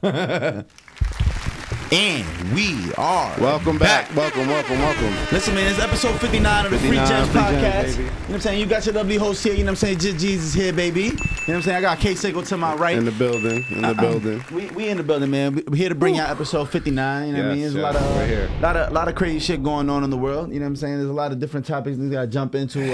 And we are welcome back. Welcome. Listen, man, it's episode 59 of the Free Gems podcast. You know what I'm saying? You got your lovely host here. You know what I'm saying? Just Jesus here, baby. You know what I'm saying? I got K-Sickle to my right. In the building. We in the building, man. We're here to bring out episode 59. You know what I mean? There's a lot of crazy shit going on in the world. You know what I'm saying? There's a lot of different topics we gotta jump into.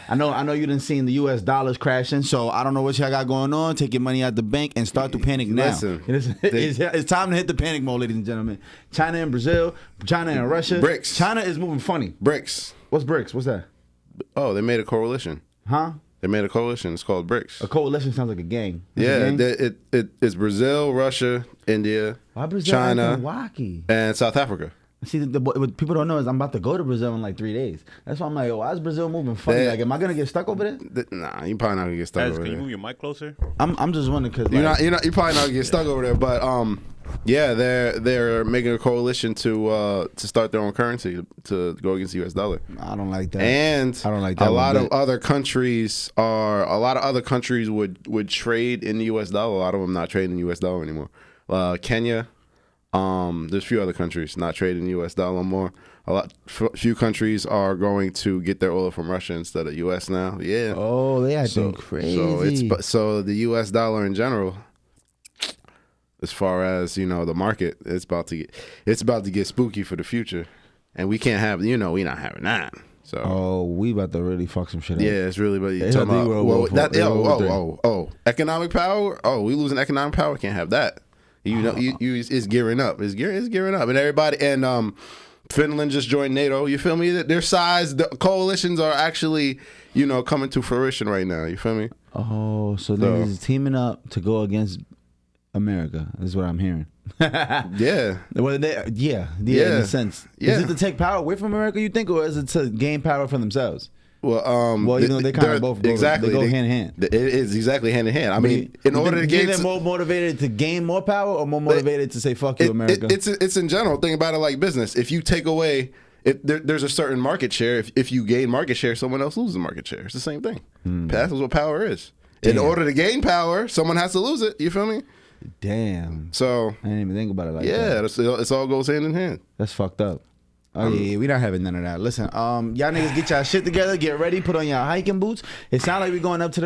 I know you didn't see the U.S. dollars crashing, so I don't know what y'all got going on. Take your money out the bank and start to panic now. Listen, it's time to hit the panic mode, ladies and gentlemen. China and Brazil, China and Russia. BRICS. China is moving funny. BRICS. What's BRICS? What's that? Oh, they made a coalition. Huh? They made a coalition. It's called BRICS. A coalition sounds like a gang. It's Brazil, Russia, India, China, and South Africa. See, what people don't know is I'm about to go to Brazil in like 3 days. That's why I'm like, why is Brazil moving funny? Like, am I gonna get stuck over there? Nah, you probably not gonna get stuck over there. Can you move your mic closer? I'm just wondering because you're probably not gonna get stuck over there. But yeah, they're making a coalition to start their own currency to go against the U.S. dollar. I don't like that. And I don't like that. A lot of other countries would trade in the U.S. dollar. A lot of them not trading in the U.S. dollar anymore. Kenya. There's a few other countries not trading the U.S. dollar more. Few countries are going to get their oil from Russia instead of U.S. now. Yeah. Oh, they acting crazy. So the U.S. dollar in general, as far as the market, it's about to get spooky for the future, and we can't have we not having that. So we about to really fuck some shit up. Yeah, it's really. But you talking about economic power. Oh, we losing economic power. Can't have that. It's gearing up. It's gearing up, and everybody Finland just joined NATO. You feel me? Their size, the coalitions are actually coming to fruition right now. You feel me? Oh, so they're teaming up to go against America. Is what I'm hearing. Yeah. Well, in a sense. Yeah. Is it to take power away from America? You think, or is it to gain power for themselves? Well, they kind of both go, exactly. They go hand in hand. It is exactly hand in hand. I mean, in order to get, they're more motivated to gain more power, or more motivated to say "fuck you, America." It's in general. Think about it like business. If you take away, there's a certain market share. If you gain market share, someone else loses market share. It's the same thing. That's what power is. Damn. In order to gain power, someone has to lose it. You feel me? Damn. So I didn't even think about it like that. Yeah, it all goes hand in hand. That's fucked up. Oh yeah, we not having none of that. Listen, y'all niggas get y'all shit together, get ready, put on your hiking boots. It sounds like we going into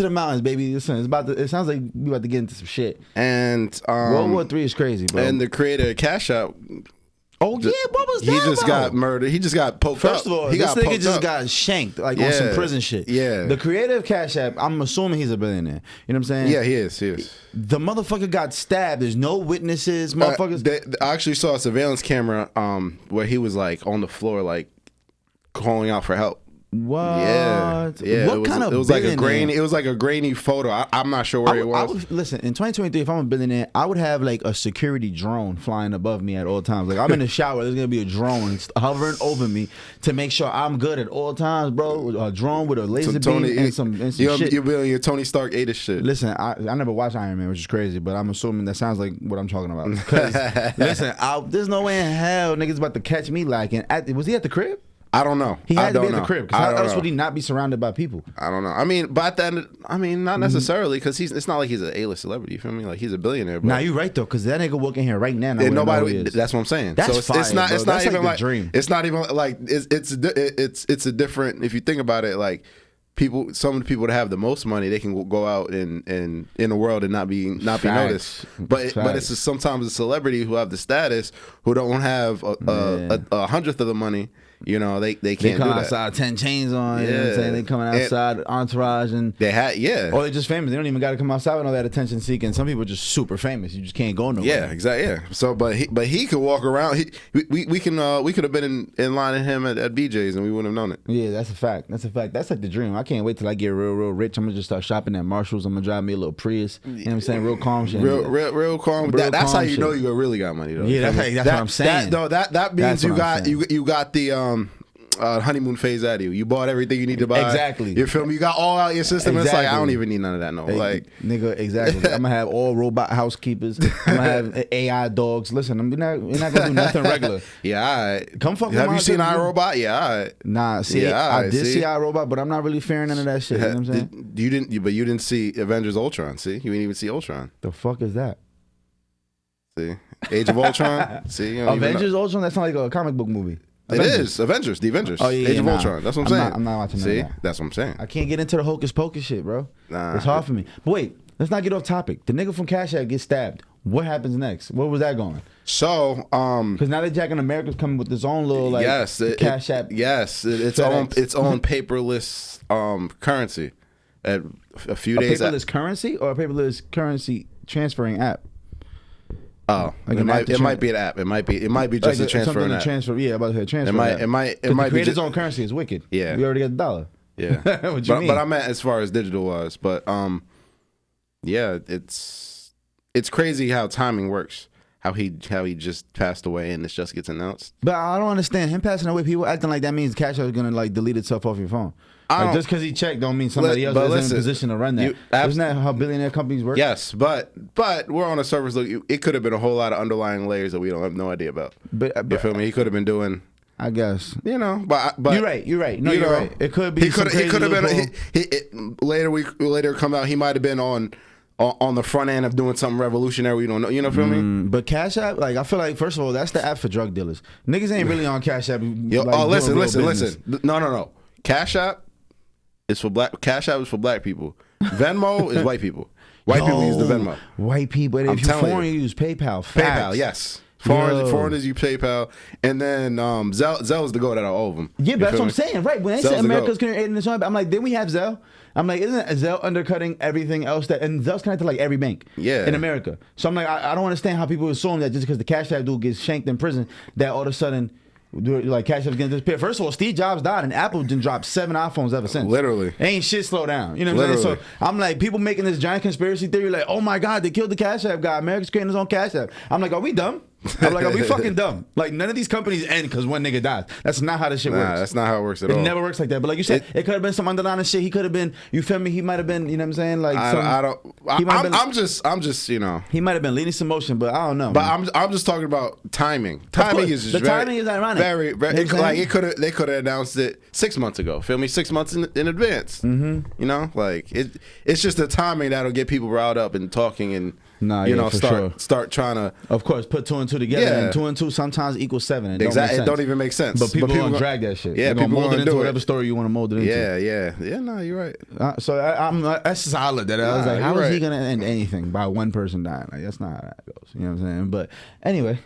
the mountains, baby. Listen, it sounds like we about to get into some shit. And World War III is crazy, bro. And the creator of Cash App. Oh yeah, what was that? He just got murdered. He just got poked up. First of all, this nigga just got shanked on some prison shit. Yeah. The creator of Cash App, I'm assuming he's a billionaire. You know what I'm saying? Yeah, he is. The motherfucker got stabbed. There's no witnesses. Motherfuckers. I actually saw a surveillance camera where he was like on the floor, like calling out for help. What? Yeah. It was like a grainy photo. I'm not sure where it was. Listen, in 2023, if I'm a billionaire, I would have like a security drone flying above me at all times. Like I'm in the shower, there's gonna be a drone hovering over me to make sure I'm good at all times, bro. A drone with a laser beam and some shit. You're building your Tony Stark 8-ish shit. Listen, I never watched Iron Man, which is crazy, but I'm assuming that sounds like what I'm talking about. Because listen, there's no way in hell niggas about to catch me lacking. Was he at the crib? I don't know. He had to be at the crib. How else would he not be surrounded by people? I don't know. I mean, but at the end, not necessarily, because it's not like he's an A-list celebrity. You feel me? Like he's a billionaire. But nah, you're right though, because that nigga walking here right now. Nobody. That's what I'm saying. That's so fire, it's not. Bro. It's that's not even like dream. It's not even like it's a different. If you think about it, like some of the people that have the most money, they can go out in the world and not be noticed. But it's just sometimes a celebrity who have the status who don't have a hundredth of the money. They can't do that. They come outside 10 chains on. You know what I'm saying? They coming outside, entourage, and they or they're just famous. They don't even got to come outside with all that attention seeking. Some people are just super famous. You just can't go nowhere. Yeah, exactly. Yeah. So, but he could walk around. We could have been in line with him at BJ's and we wouldn't have known it. Yeah, that's a fact. That's like the dream. I can't wait till I get real rich. I'm gonna just start shopping at Marshalls. I'm gonna drive me a little Prius. You know what I'm saying? Real calm shit. Real calm. That's how you know you really got money though. Yeah, that's what I'm saying. That means you got the honeymoon phase out of you. You bought everything you need to buy. Exactly. You feel me? You got all out your system. Exactly. It's like I don't even need none of that. No, nigga. Exactly. I'm gonna have all robot housekeepers. I'm gonna have AI dogs. Listen, we're not gonna do nothing regular. Yeah. All right. Come fuck with Have you seen iRobot? Yeah. All right. Nah. See, I did see iRobot, but I'm not really fearing none of that shit. You know what I'm saying? You didn't see Avengers Ultron. See, you didn't even see Ultron. The fuck is that? See, Age of Ultron. See, Avengers Ultron. That's not like a comic book movie. Avengers. It is Avengers. The Avengers. Oh yeah, Age of Ultron. That's what I'm saying. I'm not watching See, that. that's what I'm saying. I can't get into the hocus pocus shit, bro. Nah, it's hard for me. But wait, let's not get off topic. The nigga from Cash App gets stabbed. What happens next? Where was that going? So, because now that Jack in America's coming with his own little Cash App. It's on paperless currency. At a few days. Paperless currency or a paperless currency transferring app? Oh, like it might be an app. It might be just a transfer app. Transfer, yeah, about to transfer. It might create its own currency is wicked. Yeah, we already got the dollar. Yeah, what you mean? But I meant as far as digital was. But yeah, it's crazy how timing works. How he just passed away and this just gets announced. But I don't understand him passing away. People acting like that means Cash App is gonna like delete itself off your phone. Like just because he checked don't mean somebody else is in a position to run that. Isn't that how billionaire companies work? Yes, but we're on a surface. Look, it could have been a whole lot of underlying layers that we don't have no idea about. But you feel me? He could have been doing. I guess. But you're right. No, you're right. It could be. He could have been. Later come out. He might have been on the front end of doing something revolutionary. We don't know. You know, feel me? But Cash App, like I feel like first of all, that's the app for drug dealers. Niggas ain't really on Cash App. Listen. No. Cash App is for black. Cash App is for black people. Venmo is white people. White people use the Venmo. White people. If you're foreign, you use PayPal. PayPal, yes. Foreigners use PayPal, and then Zelle is the go-to out of all of them. Yeah, but that's what I'm saying, right? When they say America's creating this, I'm like, then we have Zelle. I'm like, isn't Zelle undercutting everything else and Zelle's connected to like every bank in America. So I'm like, I don't understand how people assume that just because the Cash App dude gets shanked in prison, that all of a sudden, like Cash App's getting disappeared. First of all, Steve Jobs died and Apple didn't drop 7 iPhones ever since. Literally. Ain't shit slow down. You know what I'm saying? So I'm like, people making this giant conspiracy theory like, oh my God, they killed the Cash App guy. America's creating his own Cash App. I'm like, are we dumb? I'm like, are we fucking dumb? Like, none of these companies end because one nigga dies. That's not how this shit works. That's not how it works at all. It never works like that. But like you said, it could have been some underlying shit. He could have been, you feel me? He might have been, you know what I'm saying? Like, I'm just, you know. He might have been leading some motion, but I don't know. But I'm just talking about timing. Timing is just timing is ironic. Very, like they could have announced it 6 months ago. Feel me? 6 months in advance. You know, like it's just the timing that'll get people riled up and talking and. Start trying to, of course, put 2 and 2 together, and 2 and 2 sometimes equals 7. Exactly, it don't even make sense. But people gonna drag that shit. Yeah, people mold it into whatever story you want to mold it into. Yeah. No, you're right. So that's just how I looked at it. I was like, how is he gonna end anything by one person dying? Like that's not how that goes. You know what I'm saying? But anyway,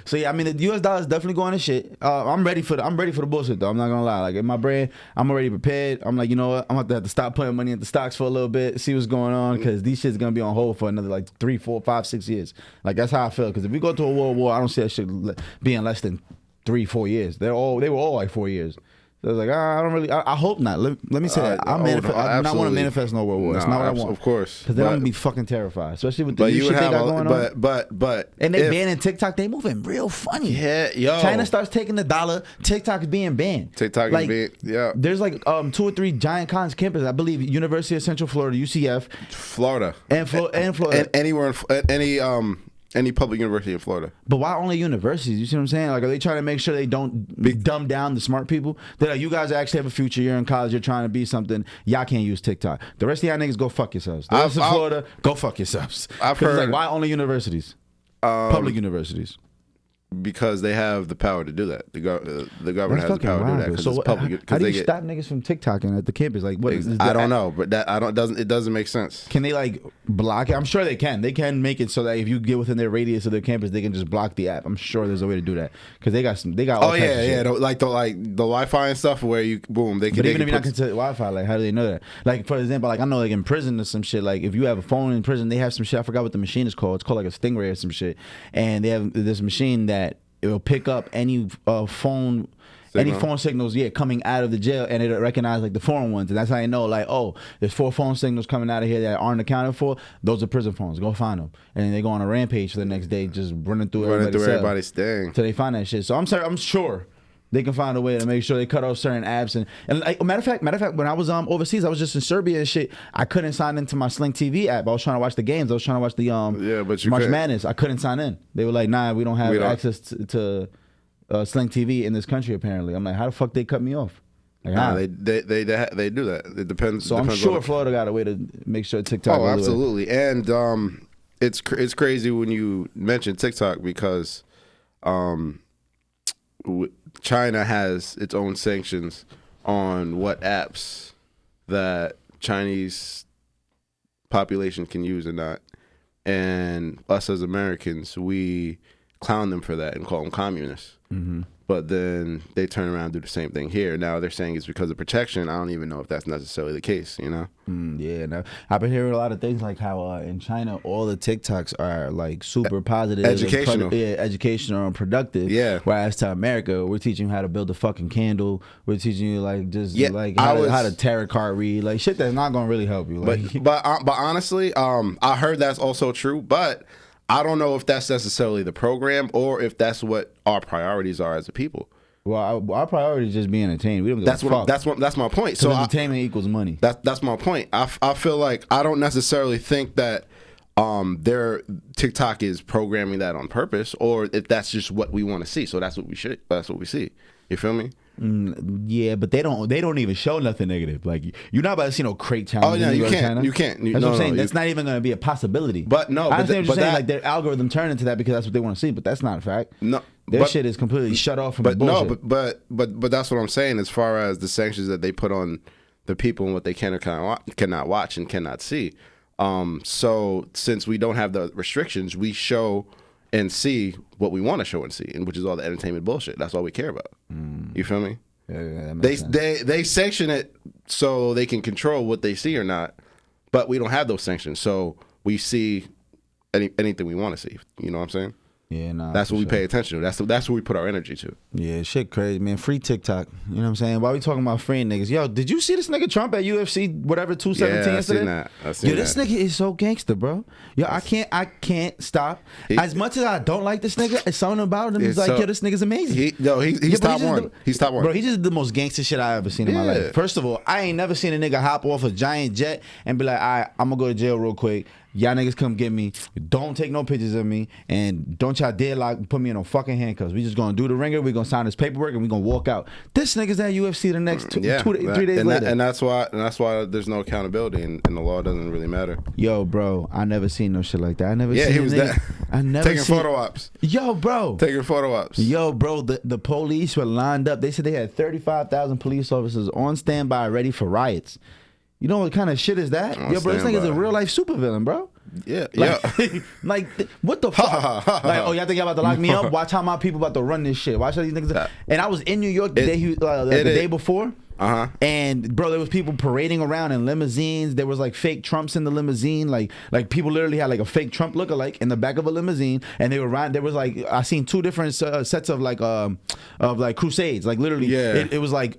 so yeah, I mean the U.S. dollar is definitely going to shit. I'm ready for the bullshit though. I'm not gonna lie. Like in my brain, I'm already prepared. I'm like, you know what? I'm gonna have to stop putting money into stocks for a little bit, see what's going on, because these shit's gonna be on hold for another like 3, 4, 5, 6 years. Like that's how I feel. Because if we go to a world war, I don't see that shit being less than 3, 4 years. They were all like 4 years. So I was like, I don't really. I hope not. Let me say that. I do not want to manifest no world war. That's not what I want. Of course, because then I'm gonna be fucking terrified, especially with the new shit they got going on. But and they banning TikTok. They moving real funny. Yeah, yo. China starts taking the dollar. TikTok is being banned. TikTok is being There's like 2 or 3 giant college campuses. I believe University of Central Florida, UCF, Florida, and Florida, and anywhere any public university in Florida. But why only universities? You see what I'm saying? Like, are they trying to make sure they don't dumb down the smart people? They're like, you guys actually have a future. You're in college. You're trying to be something. Y'all can't use TikTok. The rest of y'all niggas, go fuck yourselves. The rest of Florida, go fuck yourselves. I've heard. Like, why only universities? Public universities. Because they have the power to do that. The government has the power to do that because it's public. How do you stop niggas from TikToking at the campus? Like, what? I don't know, but it doesn't make sense. Can they like block it? I'm sure they can. They can make it so that if you get within their radius of their campus, they can just block the app. I'm sure there's a way to do that because they got. All kinds of shit. Like the Wi-Fi and stuff where you boom they can. But even if you're not connected to Wi-Fi, like how do they know that? Like for example, like I know like in prison or some shit. Like if you have a phone in prison, they have some shit. I forgot what the machine is called. It's called like a Stingray or some shit, and they have this machine that. It will pick up any phone signals, coming out of the jail, and it'll recognize like the foreign ones, and that's how you know, like, oh, there's 4 phone signals coming out of here that aren't accounted for. Those are prison phones. Go find them, and then they go on a rampage for the next day, just running through everybody's thing till they find that shit. So I'm sure they can find a way to make sure they cut off certain apps. And like, matter of fact, when I was overseas, I was just in Serbia and shit. I couldn't sign into my Sling TV app. I was trying to watch the games. I was trying to watch the March Madness. I couldn't sign in. They were like, nah, we don't have access to Sling TV in this country. Apparently, I'm like, how the fuck they cut me off? Like, nah, they do that. It depends. So I'm sure Florida got a way to make sure TikTok. Oh, absolutely. And it's crazy when you mention TikTok because China has its own sanctions on what apps that Chinese population can use or not. And us as Americans, we clown them for that and call them communists. Mm-hmm. But then they turn around and do the same thing here. Now they're saying it's because of protection. I don't even know if that's necessarily the case, you know? Yeah, no. I've been hearing a lot of things like how in China, all the TikToks are like super positive. Educational. Educational and productive. Yeah. Whereas to America, we're teaching you how to build a fucking candle. We're teaching you like just like how to tarot card read. Like shit that's not going to really help you. Like, but honestly, I heard that's also true, but I don't know if that's necessarily the program or if that's what our priorities are as a people. Well, our priority is just be entertained. We don't give a fuck. That's my point. So entertainment equals money. That's my point. I feel like I don't necessarily think that their TikTok is programming that on purpose, or if that's just what we want to see. So that's what we see. You feel me? Yeah, but they don't even show nothing negative. Like you're not about to see no crate challenge. Oh yeah, you can't. That's what I'm saying. That's not even going to be a possibility. But no, I understand what you're saying. Like their algorithm turned into that because that's what they want to see. But that's not a fact. No, their shit is completely shut off from the bullshit. But that's what I'm saying. As far as the sanctions that they put on the people and what they can or cannot watch and cannot see. So since we don't have the restrictions, we show and see what we want to show and see, and which is all the entertainment bullshit. That's all we care about. You feel me? Yeah, they sanction it so they can control what they see or not, but we don't have those sanctions, so we see anything we want to see. You know what I'm saying? Yeah, nah. That's what we pay attention to. That's what we put our energy to. Yeah, shit crazy, man. Free TikTok. You know what I'm saying? Why we talking about freeing niggas? Yo, did you see this nigga Trump at UFC whatever 217 yesterday? I seen that. This nigga is so gangster, bro. Yo, I can't stop. As much as I don't like this nigga, it's something about him. He's like, yo, this nigga's amazing. He's top one. He's top one. Bro, he's just the most gangster shit I ever seen in my life. First of all, I ain't never seen a nigga hop off a giant jet and be like, all right, I'm gonna go to jail real quick. Y'all niggas come get me. Don't take no pictures of me. And don't y'all dare put me in no fucking handcuffs. We just gonna do the ringer. We gonna sign this paperwork and we gonna walk out. This nigga's at UFC the next 3 days later. And that's why there's no accountability and the law doesn't really matter. Yo, bro, I never seen no shit like that. I never seen he was that. I never taking photo ops. Yo, bro. Taking photo ops. Yo, bro, the police were lined up. They said they had 35,000 police officers on standby ready for riots. You know what kind of shit is that? Yo, bro, this nigga's a real life supervillain, bro. Yeah, like what the fuck? Like, oh, y'all think y'all about to lock me up? Watch how my people about to run this shit. Watch how these niggas. And I was in New York the day before. And bro, there was people parading around in limousines. There was like fake Trumps in the limousine. Like people literally had like a fake Trump lookalike in the back of a limousine, and they were riding. There was like I seen 2 different sets of like crusades. Like literally, it was like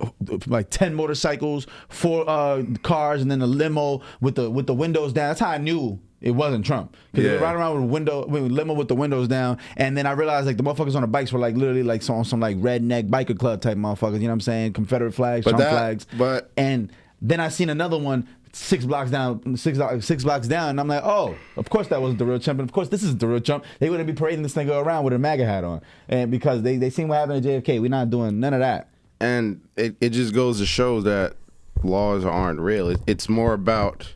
10 motorcycles, 4 cars, and then a limo with the windows down. That's how I knew it wasn't Trump, because they were riding around with limo with the windows down, and then I realized like the motherfuckers on the bikes were like literally like on some like redneck biker club type motherfuckers. You know what I'm saying? Confederate flags, Trump flags. And then I seen another one 6 blocks down, 6 blocks down, and I'm like, oh, of course that wasn't the real Trump, and of course this isn't the real Trump. They wouldn't be parading this nigga around with a MAGA hat on, and because they seen what happened at JFK. We're not doing none of that. And it just goes to show that laws aren't real. It's more about.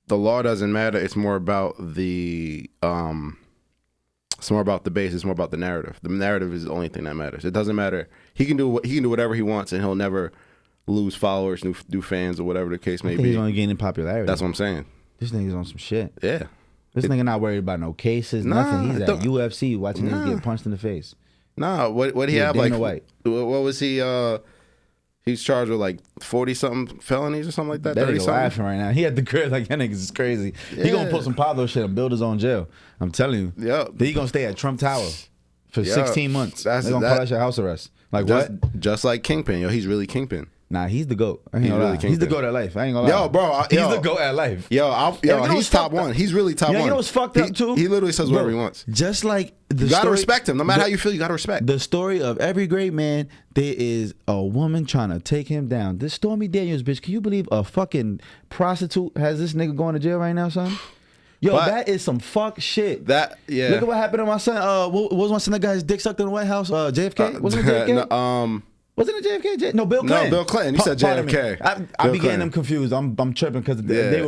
The law doesn't matter. It's more about the base. It's more about the narrative. The narrative is the only thing that matters. It doesn't matter. He can do whatever he wants, and he'll never lose followers, new fans, or whatever the case may be. He's only gaining popularity. That's what I'm saying. This nigga's on some shit. Yeah. This nigga not worried about no cases, nothing. He's at UFC watching niggas get punched in the face. Nah, what he have like? White. What was he? He's charged with like 40-something felonies or something like that. That nigga laughing right now. He had the crib like that niggas is crazy. Yeah. He gonna pull some Pablo shit and build his own jail. I'm telling you. Yeah. Then he gonna stay at Trump Tower for 16 months. They're gonna call that shit house arrest. Like what? Just like Kingpin. Yo, he's really Kingpin. Nah, he's the GOAT. He's the GOAT at life. I ain't gonna lie. Yo, bro. He's the GOAT at life. He's top one. He's really top one. You know what's fucked up too? He literally says whatever he wants. Just like the You gotta respect him. No matter how you feel, you gotta respect. The story of every great man, there is a woman trying to take him down. This Stormy Daniels bitch, can you believe a fucking prostitute has this nigga going to jail right now, son? Yo, that is some fuck shit. Look at what happened to my son. What was my son that got his dick sucked in the White House? JFK? Wasn't it JFK? Wasn't it JFK? No, Bill Clinton. No, Bill Clinton. You said JFK. I be getting them confused. I'm tripping because they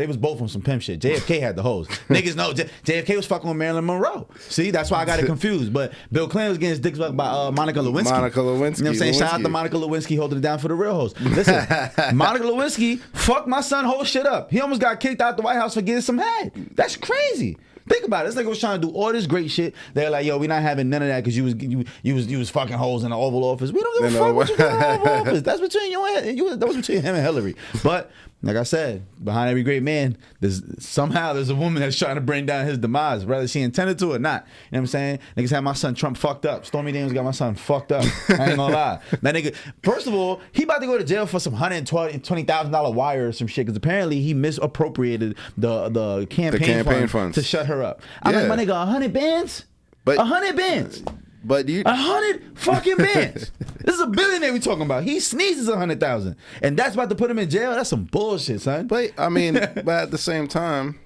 was both on some pimp shit. JFK had the hoes. Niggas know JFK was fucking with Marilyn Monroe. See, that's why I got it confused. But Bill Clinton was getting his dick sucked by Monica Lewinsky. Monica Lewinsky. You know what I'm saying? Shout out to Monica Lewinsky holding it down for the real hoes. Listen, Monica Lewinsky fucked my son whole shit up. He almost got kicked out the White House for getting some head. That's crazy. Think about it. This nigga was trying to do all this great shit. They're like, yo, we not having none of that because you was fucking hoes in the Oval Office. We don't give a fuck what you do in the Oval Office. That's between that was between him and Hillary. But like I said, behind every great man, there's a woman that's trying to bring down his demise, whether she intended to or not. You know what I'm saying? Niggas had my son Trump fucked up. Stormy Daniels got my son fucked up. I ain't gonna lie. That nigga, first of all, he about to go to jail for some $120,000 wire or some shit because apparently he misappropriated the campaign funds to shut her up. I'm like, my nigga, 100 bands? 100 bands. But 100 fucking bands. This is a billionaire we talking about. He sneezes 100,000, and that's about to put him in jail. That's some bullshit, son. But I mean, but at the same time,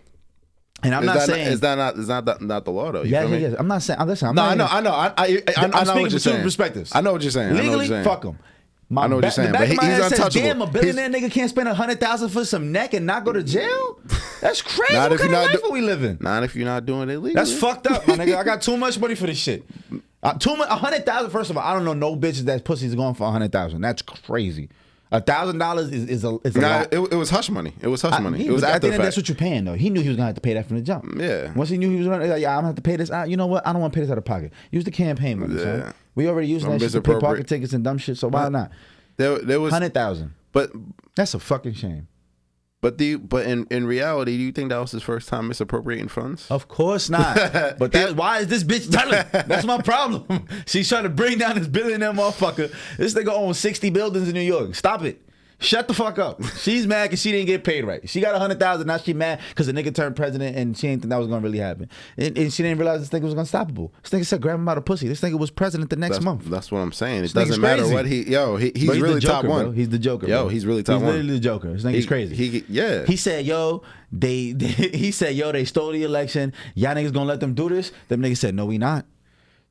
and I'm not saying is that not the law though? You yeah, feel me? I'm not saying. Listen, I know. I know what you're saying. Perspectives. I know what you're saying. Legally, fuck him. I know what you're saying, but he's untouchable. Damn, a billionaire nigga can't spend 100,000 for some neck and not go to jail? That's crazy. Not what if kind of life are we living? Not if you're not doing it legally. That's fucked up, my nigga. I got too much money for this shit. 100,000. First of all, I don't know no bitches that pussy's going for 100,000. That's crazy. $1,000 is a lot. It was hush money. It was hush money. It was after after the fact. That's what you're paying though. He knew he was gonna have to pay that from the jump. Yeah. Once he knew he was gonna, like, yeah, I'm gonna have to pay this out. You know what? I don't want to pay this out of pocket. Use the campaign money. Yeah. Son. We already used that shit to pay pocket tickets and dumb shit. So why not? There was 100,000. But that's a fucking shame. But in reality, do you think that was his first time misappropriating funds? Of course not. But why is this bitch telling? That's my problem. She's trying to bring down this billionaire motherfucker. This nigga owns 60 buildings in New York. Stop it. Shut the fuck up. She's mad because she didn't get paid right. She got 100,000. Now she mad because the nigga turned president and she didn't think that was gonna really happen. And she didn't realize this nigga was unstoppable. This nigga said grab him by the pussy. This nigga was president the next month. That's what I'm saying. It doesn't matter what he's really Joker, top one. Bro. He's the Joker. Yo, he's really top one. He's literally the Joker. This nigga's crazy. He said, yo, they stole the election. Y'all niggas gonna let them do this? Them niggas said, no, we not.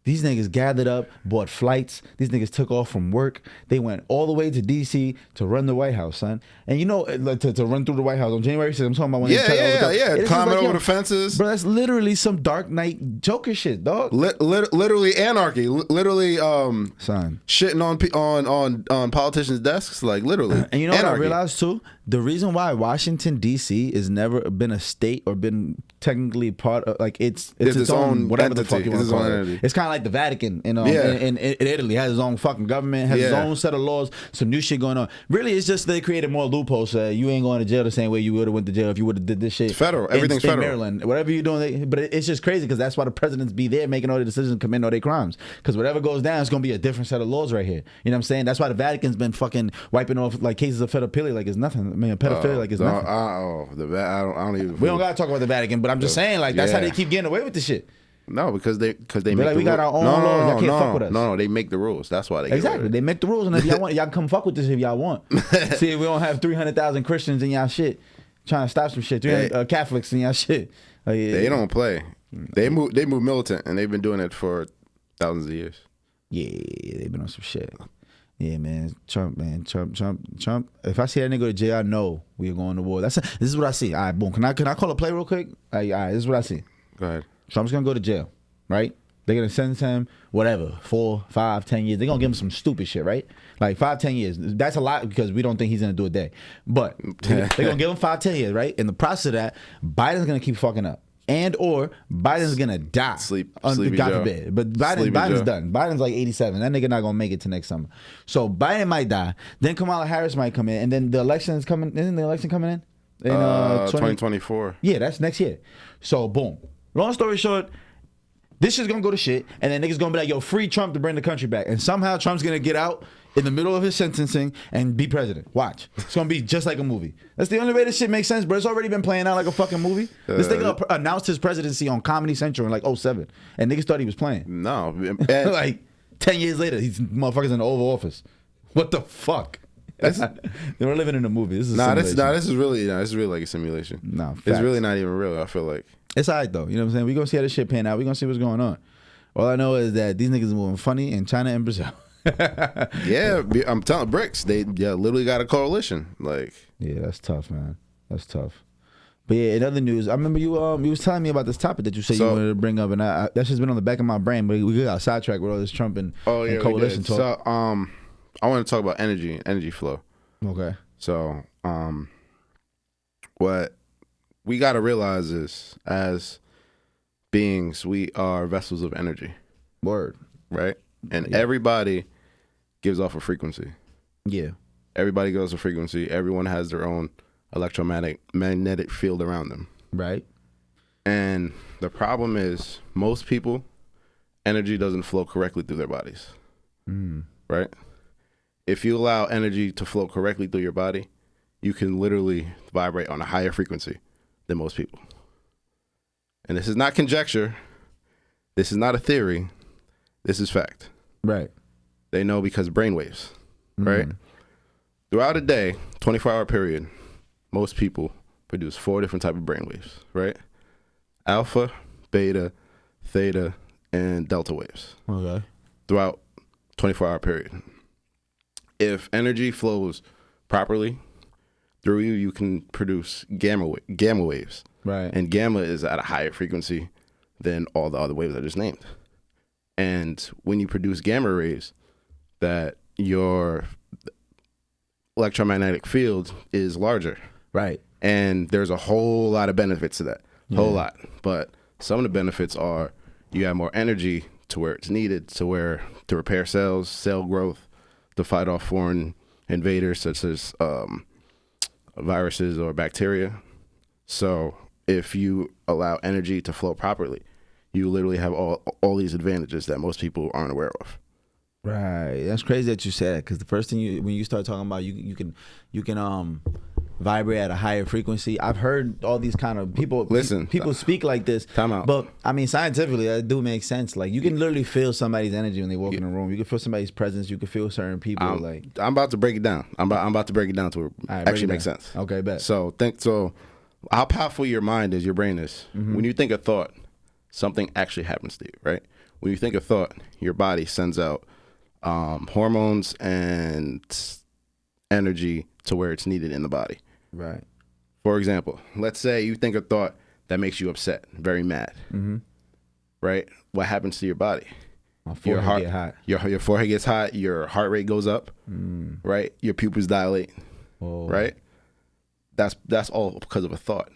These niggas gathered up, bought flights. These niggas took off from work. They went all the way to D.C. to run the White House, son. And you know, to run through the White House on January 6th, I'm talking about when they climbing over the fences. Bro, that's literally some Dark Knight Joker shit, dog. Literally anarchy. Literally son. Shitting on politicians' desks, like literally. And you know anarchy. What I realized too? The reason why Washington D.C. has never been a state or been technically part of, like it's its own whatever entity. The fuck you want to call it. It's kind of like the Vatican in Italy has its own fucking government, has its own set of laws, some new shit going on. Really, it's just they created more loopholes. So you ain't going to jail the same way you would have went to jail if you would have did this shit. It's federal. Everything's federal. Maryland, whatever you're doing, but it's just crazy because that's why the presidents be there making all the decisions, committing all their crimes. Because whatever goes down, it's gonna be a different set of laws right here. You know what I'm saying? That's why the Vatican's been fucking wiping off like cases of pedophilia like it's nothing. I mean, pedophilia like it's nothing. I don't even. We don't gotta talk about the Vatican, but I'm just saying like that's how they keep getting away with the shit. No, because they make like, we got our own laws. Y'all can't fuck with us. No, they make the rules. That's why they exactly. They make the rules, and if y'all want, y'all can come fuck with this if y'all want. See, we don't have 300,000 Christians in y'all shit trying to stop some shit. 300 Catholics in y'all shit. They don't play. They move militant, and they've been doing it for thousands of years. Yeah, they've been on some shit. Yeah, man. Trump. If I see that nigga go to jail, I know we are going to war. This is what I see. All right, boom. Can I call a play real quick? All right, this is what I see. Go ahead. Trump's gonna go to jail, right? They're gonna sentence him, whatever, 4, 5, 10 years. They're gonna give him some stupid shit, right? Like 5, 10 years. That's a lot because we don't think he's gonna do a day. But they're gonna give him 5, 10 years, right? In the process of that, Biden's gonna keep fucking up. And or Biden's gonna die. God forbid. But Biden's done. Biden's like 87. That nigga not gonna make it to next summer. So Biden might die. Then Kamala Harris might come in. And then the election is coming. Isn't the election coming in? 2024. Yeah, that's next year. So boom. Long story short, this shit's gonna go to shit, and then niggas gonna be like, yo, free Trump to bring the country back. And somehow Trump's gonna get out in the middle of his sentencing and be president. Watch. It's gonna be just like a movie. That's the only way this shit makes sense, bro. It's already been playing out like a fucking movie. This nigga announced his presidency on Comedy Central in like 2007, and niggas thought he was playing. No. Like 10 years later, these motherfuckers in the Oval Office. What the fuck? We're living in a movie. This is this is really like a simulation. No, it's really not even real. I feel like it's alright though. You know what I'm saying? We gonna see how this shit pan out. We gonna see what's going on. All I know is that these niggas are moving funny in China and Brazil. Yeah, I'm telling bricks. They literally got a coalition. Like, yeah, that's tough, man. That's tough. But yeah, in other news, I remember you was telling me about this topic that you said you wanted to bring up, and that's just been on the back of my brain. But we got sidetracked with all this Trump and coalition talk. So I want to talk about energy flow. Okay. So what we got to realize is, as beings, we are vessels of energy. Word. Right? And everybody gives off a frequency. Yeah. Everybody gives a frequency. Everyone has their own magnetic field around them. Right. And the problem is, most people, energy doesn't flow correctly through their bodies. Right? If you allow energy to flow correctly through your body, you can literally vibrate on a higher frequency than most people. And this is not conjecture. This is not a theory. This is fact. Right. They know because brainwaves, right? Throughout a day, 24-hour period, most people produce 4 different types of brainwaves, right? Alpha, beta, theta, and delta waves. Okay. Throughout 24-hour period. If energy flows properly through you, you can produce gamma waves. Right. And gamma is at a higher frequency than all the other waves I just named. And when you produce gamma rays, that your electromagnetic field is larger. Right. And there's a whole lot of benefits to that. Whole lot. But some of the benefits are you have more energy to where it's needed, to repair cells, cell growth, to fight off foreign invaders such as viruses or bacteria. So if you allow energy to flow properly, you literally have all these advantages that most people aren't aware of. Right. That's crazy that you said that, because the first thing when you start talking about you can vibrate at a higher frequency. I've heard all these kind of people. Listen, people speak like this. Time out. But I mean, scientifically, that do make sense. Like, you can literally feel somebody's energy when they walk in a room. You can feel somebody's presence. You can feel certain people. I'm about to break it down. I'm about to break it down to it actually makes sense. Okay, bet. So how powerful your mind is, your brain is. When you think a thought, something actually happens to you, right? When you think a thought, your body sends out hormones and energy to where it's needed in the body. Right. For example, let's say you think a thought that makes you upset, very mad. Right? What happens to your body? My forehead gets hot. Your forehead gets hot. Your heart rate goes up. Right? Your pupils dilate. Right? That's all because of a thought.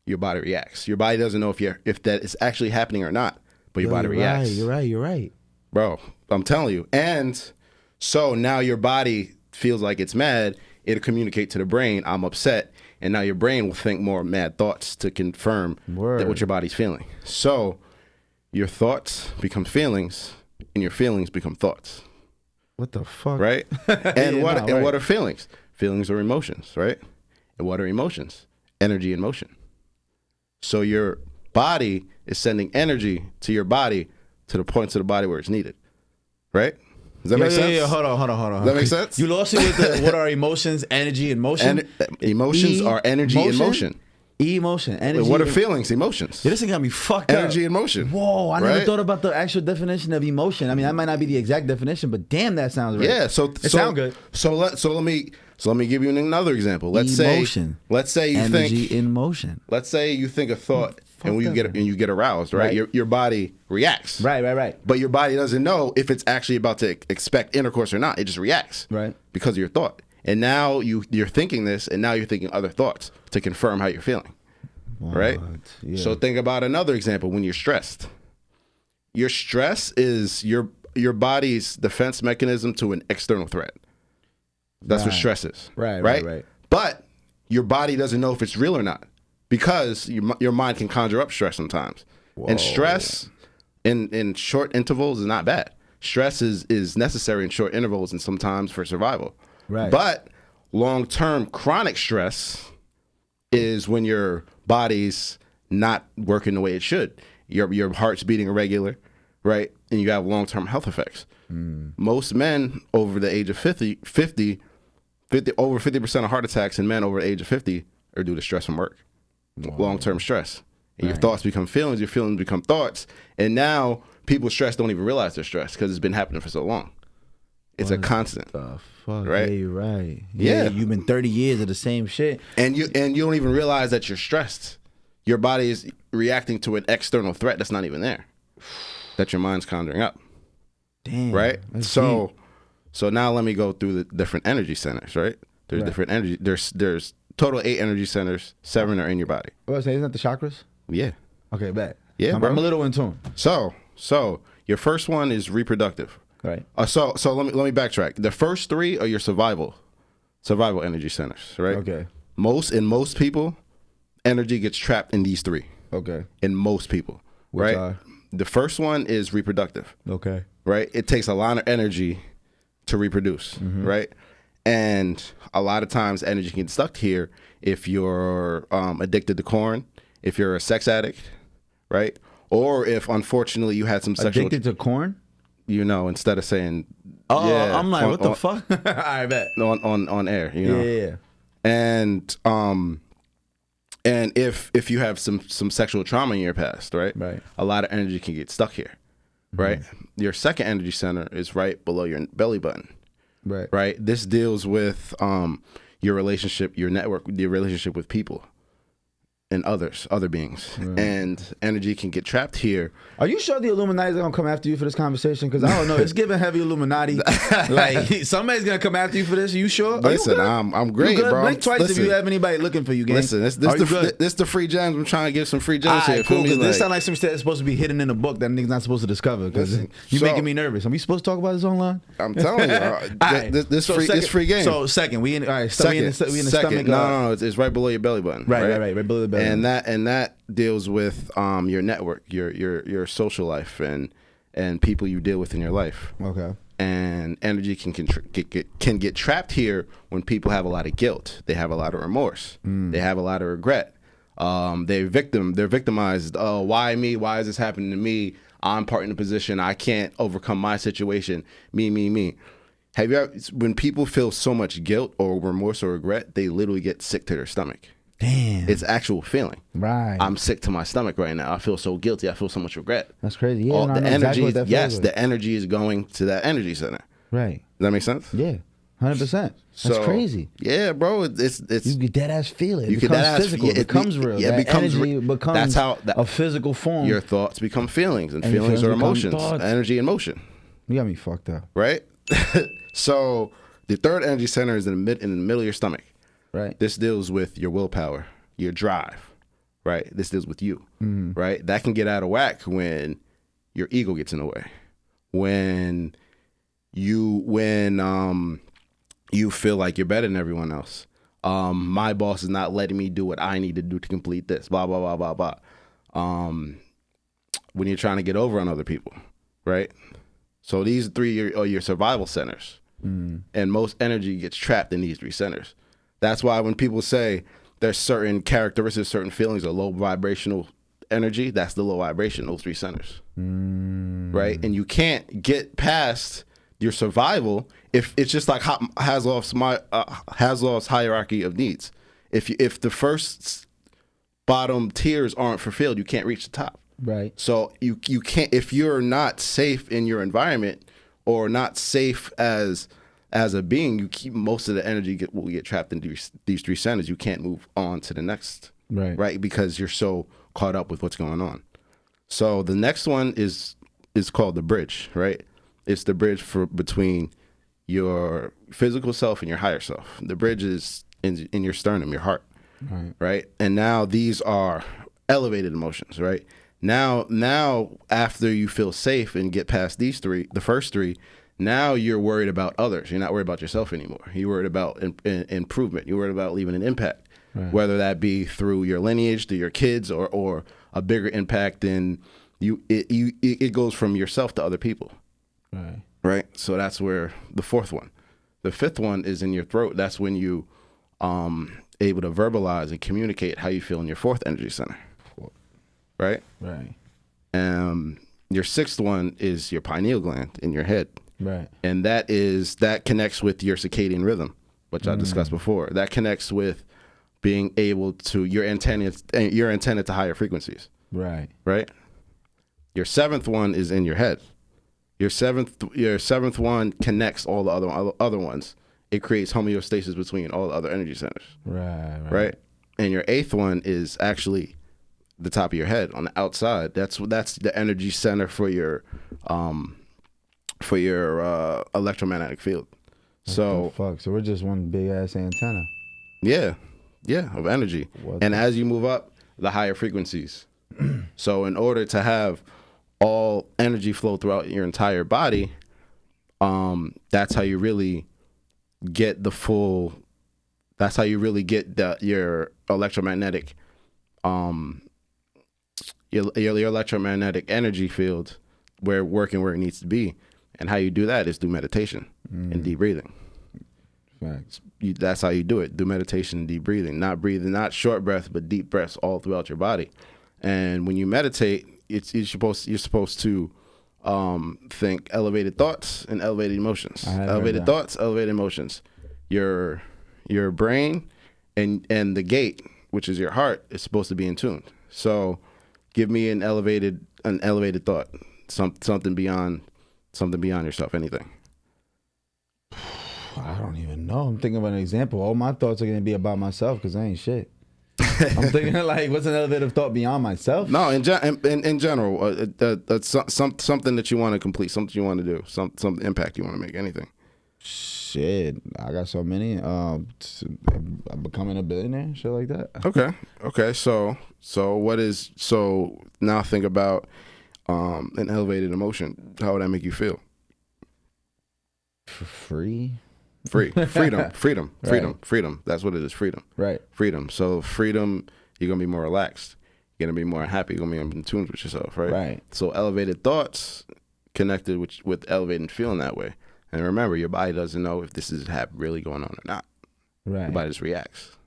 Your body reacts. Your body doesn't know if that is actually happening or not, but your body reacts. You're right. Bro, I'm telling you. And so now your body feels like it's mad. It'll communicate to the brain, I'm upset. And now your brain will think more mad thoughts to confirm that what your body's feeling. So your thoughts become feelings, and your feelings become thoughts. What the fuck? Right? And what are feelings? Feelings are emotions, right? And what are emotions? Energy in motion. So your body is sending energy to your body, to the points of the body where it's needed. Right? Does that make sense? Yeah. Hold on. Does that make sense? You lost it with what are emotions, energy, and motion? Emotions are energy in motion. Emotion, energy. What are feelings? Emotions. Yeah, this thing got me fucked up. Energy in motion. Whoa, I never thought about the actual definition of emotion. I mean, that might not be the exact definition, but damn, that sounds right. Yeah, it sounds good. So let me give you another example. Let's say you think energy in motion. Let's say you think a thought and you get aroused, right? Your body reacts. Right. But your body doesn't know if it's actually about to expect intercourse or not. It just reacts. Right. Because of your thought. And now you're thinking this, and now you're thinking other thoughts to confirm how you're feeling. What? Right? Yeah. So think about another example when you're stressed. Your stress is your body's defense mechanism to an external threat. That's what stress is. Right. But your body doesn't know if it's real or not, because your mind can conjure up stress sometimes. Whoa. And stress in short intervals is not bad. Stress is necessary in short intervals and sometimes for survival. Right. But long-term chronic stress is when your body's not working the way it should. Your heart's beating irregular, right? And you have long-term health effects. Most men over the age of 50, over 50% of heart attacks in men over the age of 50 are due to stress from work. Whoa. Long-term stress. And your thoughts become feelings, your feelings become thoughts. And now people's stress don't even realize they're stressed because it's been happening for so long. It's a constant. The fuck? Right? Yeah, you're right. Yeah, you've been 30 years of the same shit, and you don't even realize that you're stressed. Your body is reacting to an external threat that's not even there, that your mind's conjuring up. Damn. Right? So now let me go through the different energy centers. Right? There's different energy. There's total 8 energy centers. 7 are in your body. What I say? Isn't that the chakras? Yeah. Okay, bet. Yeah, I'm bro. a little in tune. So your first one is reproductive. Right. So let me backtrack. The first 3 are your survival energy centers. Right. Okay. Most people, energy gets trapped in these 3. Okay. In most people. Which right. Are? The first one is reproductive. Okay. Right. It takes a lot of energy to reproduce. Right. And a lot of times energy can get stuck here if you're addicted to corn, if you're a sex addict, right? Or if unfortunately you had some sexual addicted to corn. Instead of saying, I'm like, what the fuck? I bet on air, Yeah. And if you have some sexual trauma in your past, right? A lot of energy can get stuck here, right? Your second energy center is right below your belly button, right? This deals with your relationship, your network, your relationship with people and other beings, and energy can get trapped here. Are you sure the Illuminati's gonna come after you for this conversation? Because I don't know, it's giving heavy Illuminati. Like somebody's gonna come after you for this. Are you sure? Listen, I'm great, bro. Blink twice if you have anybody looking for you, gang. Listen, this the free gems. I'm trying to give some free gems here. Cool, because this sound like some shit that's supposed to be hidden in a book that niggas not supposed to discover. Because you making me nervous. Are we supposed to talk about this online? I'm telling you, this free game. So second, we in the stomach. No, it's right below your belly button. Right below the belly. And that deals with your network, your social life, and people you deal with in your life. Okay. And energy can get trapped here when people have a lot of guilt. They have a lot of remorse. They have a lot of regret. They're victimized. Oh, why me? Why is this happening to me? I'm part in the position. I can't overcome my situation. Me. Have you ever, when people feel so much guilt or remorse or regret, they literally get sick to their stomach. Damn. It's actual feeling. Right. I'm sick to my stomach right now. I feel so guilty. I feel so much regret. That's crazy. Yeah, the energy, the energy is going to that energy center. Right. Does that make sense? Yeah. 100%. That's crazy. Yeah, bro. It's you get that ass feeling. It becomes physical. It becomes real. Yeah, it becomes that's how a physical form. Your thoughts become feelings, and feelings are emotions. Energy and motion. You got me fucked up. Right? So the third energy center is in the middle of your stomach. Right. This deals with your willpower, your drive. Right. This deals with you. Right. That can get out of whack when your ego gets in the way. When you feel like you're better than everyone else. My boss is not letting me do what I need to do to complete this. Blah blah blah blah blah. When you're trying to get over on other people. Right. So these 3 are your survival centers. And most energy gets trapped in these 3 centers. That's why when people say there's certain characteristics, certain feelings of low vibrational energy, that's the low vibration, those 3 centers. Right? And you can't get past your survival if it's just like Haslow's hierarchy of needs. If the first bottom tiers aren't fulfilled, you can't reach the top. Right. So you can't, if you're not safe in your environment or not safe as a being, you keep most of the energy will get trapped in these 3 centers. You can't move on to the next, right? Because you're so caught up with what's going on. So the next one is called the bridge, right? It's the bridge between your physical self and your higher self. The bridge is in your sternum, your heart, right? And now these are elevated emotions, right? Now after you feel safe and get past these 3, the first 3. Now you're worried about others. You're not worried about yourself anymore. You're worried about improvement. You're worried about leaving an impact, whether that be through your lineage, to your kids, or a bigger impact than you. It goes from yourself to other people. Right. So that's where the 4th one. The 5th one is in your throat. That's when you able to verbalize and communicate how you feel in your 4th energy center. Right. Your 6th one is your pineal gland in your head. Right. And that connects with your circadian rhythm, which I discussed before. That connects with being able to your antenna to higher frequencies. Right. Right. Your 7th one is in your head. Your seventh one connects all the other ones. It creates homeostasis between all the other energy centers. Right. And your eighth one is actually the top of your head on the outside. That's the energy center for your electromagnetic field. So we're just one big ass antenna. Yeah, of energy. As you move up, the higher frequencies. So in order to have all energy flow throughout your entire body, that's how you really get the full. That's how you really get your electromagnetic, your electromagnetic energy field working where it needs to be. And how you do that is through meditation and deep breathing. Facts. That's how you do it. Do meditation and deep breathing. Not short breath, but deep breaths all throughout your body. And when you meditate, you're supposed to think elevated thoughts and elevated emotions. Elevated thoughts, elevated emotions. Your brain and the gate, which is your heart, is supposed to be in tune. So give me an elevated thought. Something beyond yourself, anything. I don't even know. I'm thinking of an example. All my thoughts are going to be about myself because I ain't shit. I'm thinking like, what's an elevative thought beyond myself? No, in general, something that you want to complete, something you want to do, some impact you want to make, anything. Shit, I got so many. Becoming a billionaire, shit like that. Okay. So now think about an elevated emotion. How would that make you feel? Freedom. That's what it is. Freedom. Right. Freedom. So freedom, you're gonna be more relaxed. You're gonna be more happy. You're gonna be in tune with yourself. Right. Right. So elevated thoughts connected with elevated feeling that way. And remember, your body doesn't know if this is really going on or not. Right. Your body just reacts.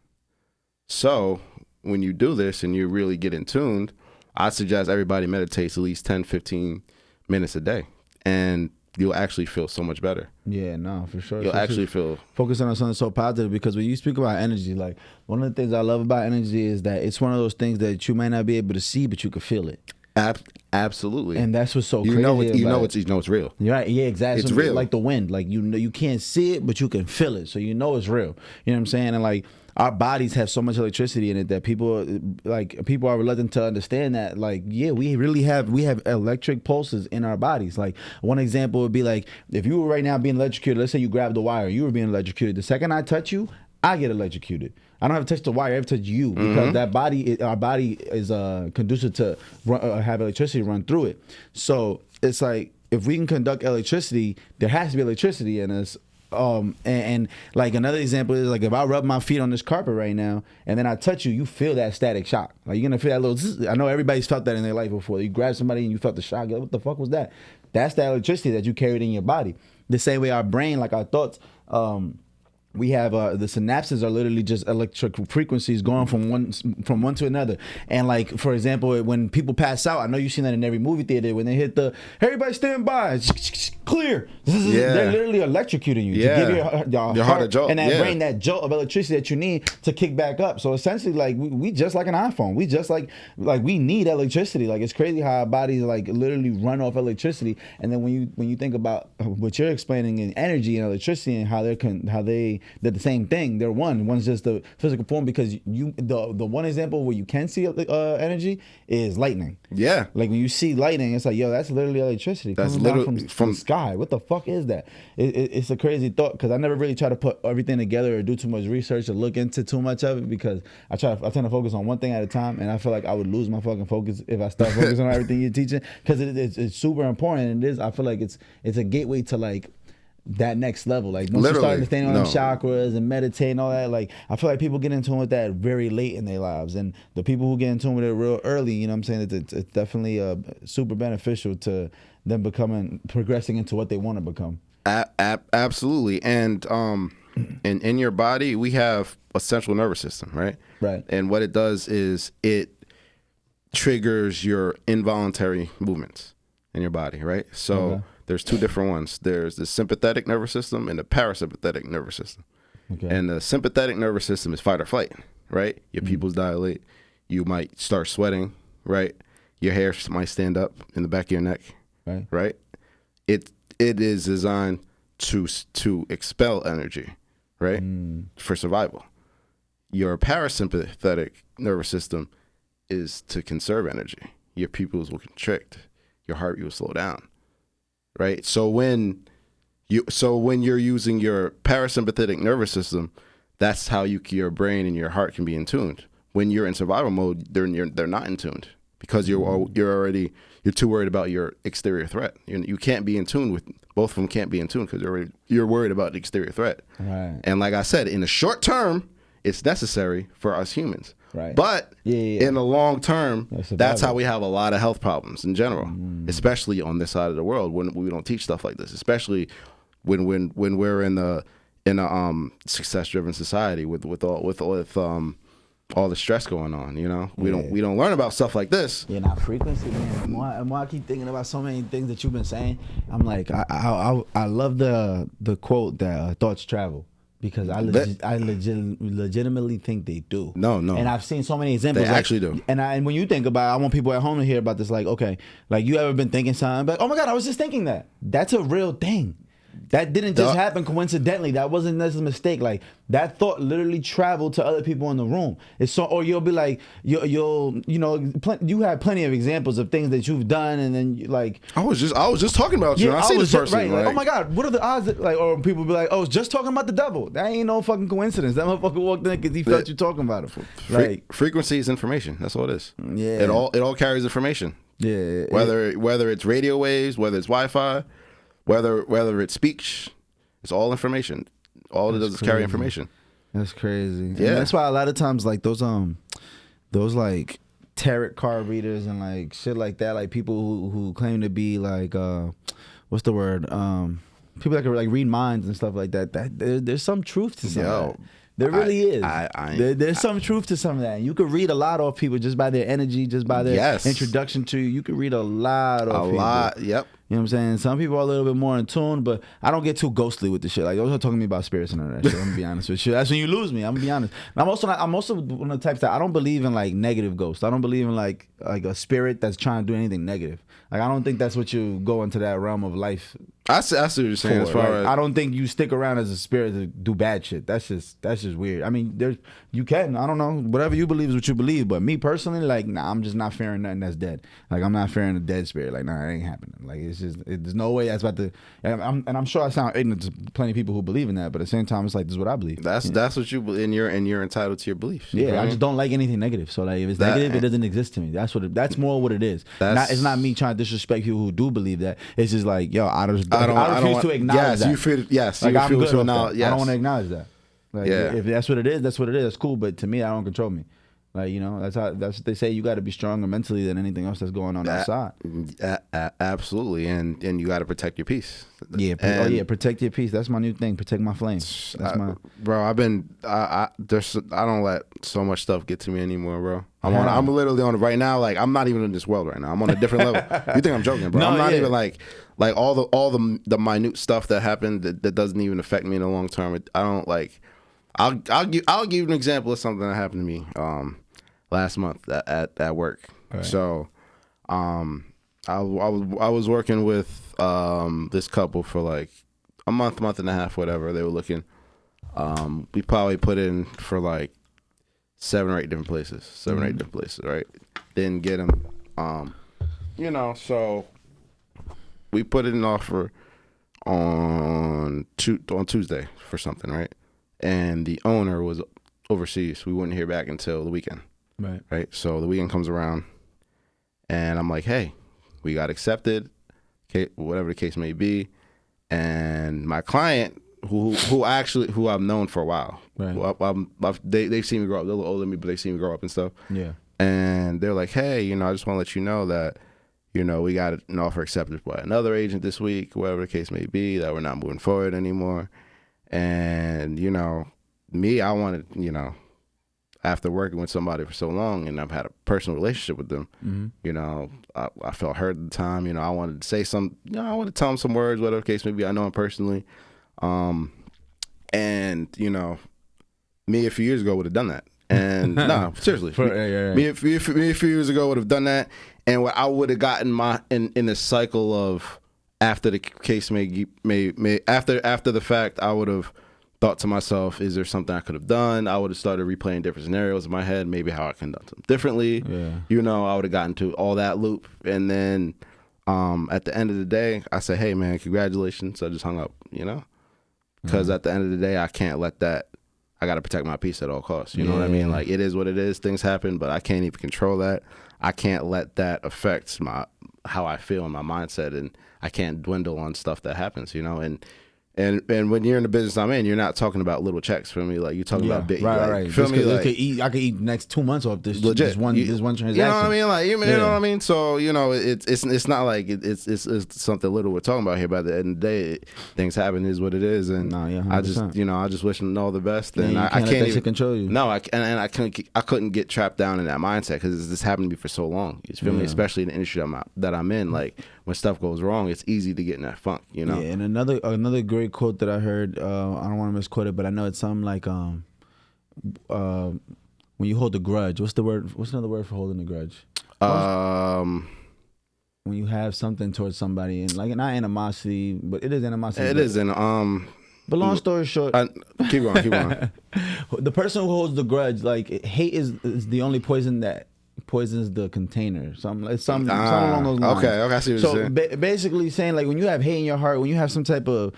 So when you do this and you really get in tuned, I suggest everybody meditates at least 10, 15 minutes a day. And you'll actually feel so much better. Yeah, no, for sure. You'll actually feel... Focusing on something so positive, because when you speak about energy, like one of the things I love about energy is that it's one of those things that you might not be able to see, but you can feel it. Absolutely. And that's what's so crazy. You know it's real. Right, yeah, exactly. It's real. Like the wind. Like you can't see it, but you can feel it. So you know it's real. You know what I'm saying? And like our bodies have so much electricity in it that people are reluctant to understand that. Like, yeah, we have electric pulses in our bodies. Like one example would be like if you were right now being electrocuted, let's say you grabbed the wire, you were being electrocuted. The second I touch you, I get electrocuted. I don't have to touch the wire, I have to touch you, because our body is conducive to have electricity run through it. So it's like if we can conduct electricity, there has to be electricity in us. And like another example is like if I rub my feet on this carpet right now and then I touch you, you feel that static shock. Like you're gonna feel that little zzz. I know everybody's felt that in their life before. You grab somebody and you felt the shock. Like, what the fuck was that? That's the electricity that you carried in your body. The same way our brain, like our thoughts, we have the synapses are literally just electric frequencies going from one to another. And like for example, when people pass out, I know you've seen that in every movie theater when they hit the everybody stand by, clear. Yeah. They're literally electrocuting you to give your heart a jolt, and that brain that jolt of electricity that you need to kick back up. So essentially, like we just like an iPhone. We just like we need electricity. Like it's crazy how our bodies like literally run off electricity. And then when you think about what you're explaining in energy and electricity and how they're the same thing. They're one. One's just the physical form, because the one example where you can see energy is lightning. Yeah. Like when you see lightning, it's like, yo, that's literally electricity. That's literally from the sky. What the fuck is that? It's a crazy thought, because I never really try to put everything together or do too much research or look into too much of it, because I tend to focus on one thing at a time, and I feel like I would lose my fucking focus if I start focusing on everything you're teaching, because it's super important. And it is. I feel like it's a gateway to like that next level. Like once you start understanding all them chakras and meditate and all that, like I feel like people get in tune with that very late in their lives, and the people who get in tune with it real early, you know what I'm saying, it's definitely super beneficial to them progressing into what they want to become. Absolutely. And in your body we have a central nervous system, right? And what it does is it triggers your involuntary movements in your body, right? So there's two different ones. There's the sympathetic nervous system and the parasympathetic nervous system. And the sympathetic nervous system is fight or flight, right? Your pupils dilate. You might start sweating, right? Your hair might stand up in the back of your neck, right? it is designed to expel energy, right? For survival. Your parasympathetic nervous system is to conserve energy. Your pupils will constrict. Your heart rate will slow down, right? So when you're using your parasympathetic nervous system, that's how your brain and your heart can be in tuned. When you're in survival mode, they're not in tuned because you're too worried about your exterior threat. You can't be in tune with both of them. Can't be in tune because you're worried about the exterior threat. Right. And like I said, in the short term, it's necessary for us humans. Right. But in the long term, that's how we have a lot of health problems in general, especially on this side of the world when we don't teach stuff like this, especially when we're in a success-driven society with all the stress going on. We don't learn about stuff like this. Yeah, now frequency, man. The more I keep thinking about so many things that you've been saying, I'm like, I love the quote that thoughts travel. Because I legitimately think they do. No. And I've seen so many examples. They actually do. And when you think about it, I want people at home to hear about this. Like, okay, like you ever been thinking something? Like, oh my God, I was just thinking that. That's a real thing. That didn't just happen coincidentally. That wasn't just a mistake. Like that thought literally traveled to other people in the room. It's so, or you'll be like, you have plenty of examples of things that you've done, and then like I was just talking about you. I see this person. Right, like, oh my God, what are the odds? That, like, or people be like, oh, I was just talking about the devil. That ain't no fucking coincidence. That motherfucker walked in because he felt you talking about it. Like frequency is information. That's all it is. Yeah, it all carries information. Yeah, whether it's radio waves, whether it's Wi-Fi. Whether it's speech, it's all information. All it does is carry information. That's crazy. Yeah, and that's why a lot of times like those like tarot card readers and like shit like that, like people who claim to be like what's the word? People that can like read minds and stuff like that. There's some truth to some of that. There really is. There's some truth to some of that. And you could read a lot off people just by their energy, just by their introduction to you. You could read a lot off people. A lot, yep. You know what I'm saying? Some people are a little bit more in tune, but I don't get too ghostly with the shit. Like, those are talking to me about spirits and all that shit. I'm gonna be honest with you. That's when you lose me. I'm gonna be honest. And I'm also one of the types that I don't believe in like negative ghosts. I don't believe in like a spirit that's trying to do anything negative. Like, I don't think that's what you go into that realm of life. I see what you're saying. As far as I don't think you stick around as a spirit to do bad shit. That's just weird. I mean, you can. I don't know. Whatever you believe is what you believe. But me personally, like, nah, I'm just not fearing nothing that's dead. Like, I'm not fearing a dead spirit. Like, nah, it ain't happening. Like, there's no way that's about to. And I'm sure I sound ignorant to plenty of people who believe in that. But at the same time, it's like, this is what I believe. That's what you believe, and you're entitled to your beliefs. Yeah, I just don't like anything negative. So like, if it's negative, it doesn't exist to me. That's more what it is. It's not me trying to disrespect people who do believe that. It's just like, yo, I refuse to acknowledge that. Yes, like, I'm good to acknowledge. Yes. I don't want to acknowledge that. Like, if that's what it is, that's what it is. That's cool. But to me, I don't control me. Like, that's what they say. You got to be stronger mentally than anything else that's going on outside. Absolutely, and you got to protect your peace. Yeah, protect your peace. That's my new thing. Protect my flame. Bro. I don't let so much stuff get to me anymore, bro. I'm literally on it right now. Like, I'm not even in this world right now. I'm on a different level. You think I'm joking, bro? No, I'm not even like all the minute stuff that happened that doesn't even affect me in the long term. I don't like. I'll give you an example of something that happened to me last month at work. Right. So I was working with this couple for like a month and a half, whatever. They were looking. We probably put in for like 7 or 8 different places. Right? Didn't get them. So we put in an offer on Tuesday for something, right? And the owner was overseas. We wouldn't hear back until the weekend. Right. So the weekend comes around, and I'm like, hey, we got accepted, whatever the case may be. And my client, who I've known for a while, right. They've seen me grow up. They're a little older than me, but they've seen me grow up and stuff. Yeah. And they're like, hey, I just want to let you know that, we got an offer accepted by another agent this week, whatever the case may be, that we're not moving forward anymore. And, me, I wanted, after working with somebody for so long and I've had a personal relationship with them, I felt hurt at the time. I wanted to say I wanted to tell them some words, whatever the case may be. I know him personally. And, me a few years ago would have done that. And no, seriously. Me a few years ago would have done that. And I would have gotten in a cycle of after the case may after the fact, I would have thought to myself, is there something I could have done? I would have started replaying different scenarios in my head, maybe how I can do them differently. Yeah. I would have gotten to all that loop. And then at the end of the day, I said, hey, man, congratulations. I just hung up, because at the end of the day, I can't let that, I got to protect my peace at all costs. You know what I mean? Like, it is what it is. Things happen, but I can't even control that. I can't let that affect how I feel and my mindset, and I can't dwindle on stuff that happens, And when you're in the business I'm in, you're not talking about little checks for me. Like, you're talking about big. Right. Feel me? Like, I could eat next 2 months off this. Legit. This one transaction. You know what I mean? Like, you know what I mean? So, it's not like it's something little we're talking about here. But at the end of the day, things happen. Is what it is. And I just wish them all the best. And I can't let that shit control you. No, I couldn't get trapped down in that mindset because this happened to me for so long. You feel me? Especially in the industry that I'm in. Like, when stuff goes wrong, it's easy to get in that funk. Yeah, and another great quote that I heard. I don't want to misquote it, but I know it's something like when you hold a grudge. What's the word? What's another word for holding a grudge? When you have something towards somebody, and like not animosity, but it is animosity. It is But long story short, keep going. The person who holds the grudge, like hate is the only poison that poisons the container. Something along those lines. Okay, I see what you're saying. Basically saying, like, when you have hate in your heart, when you have some type of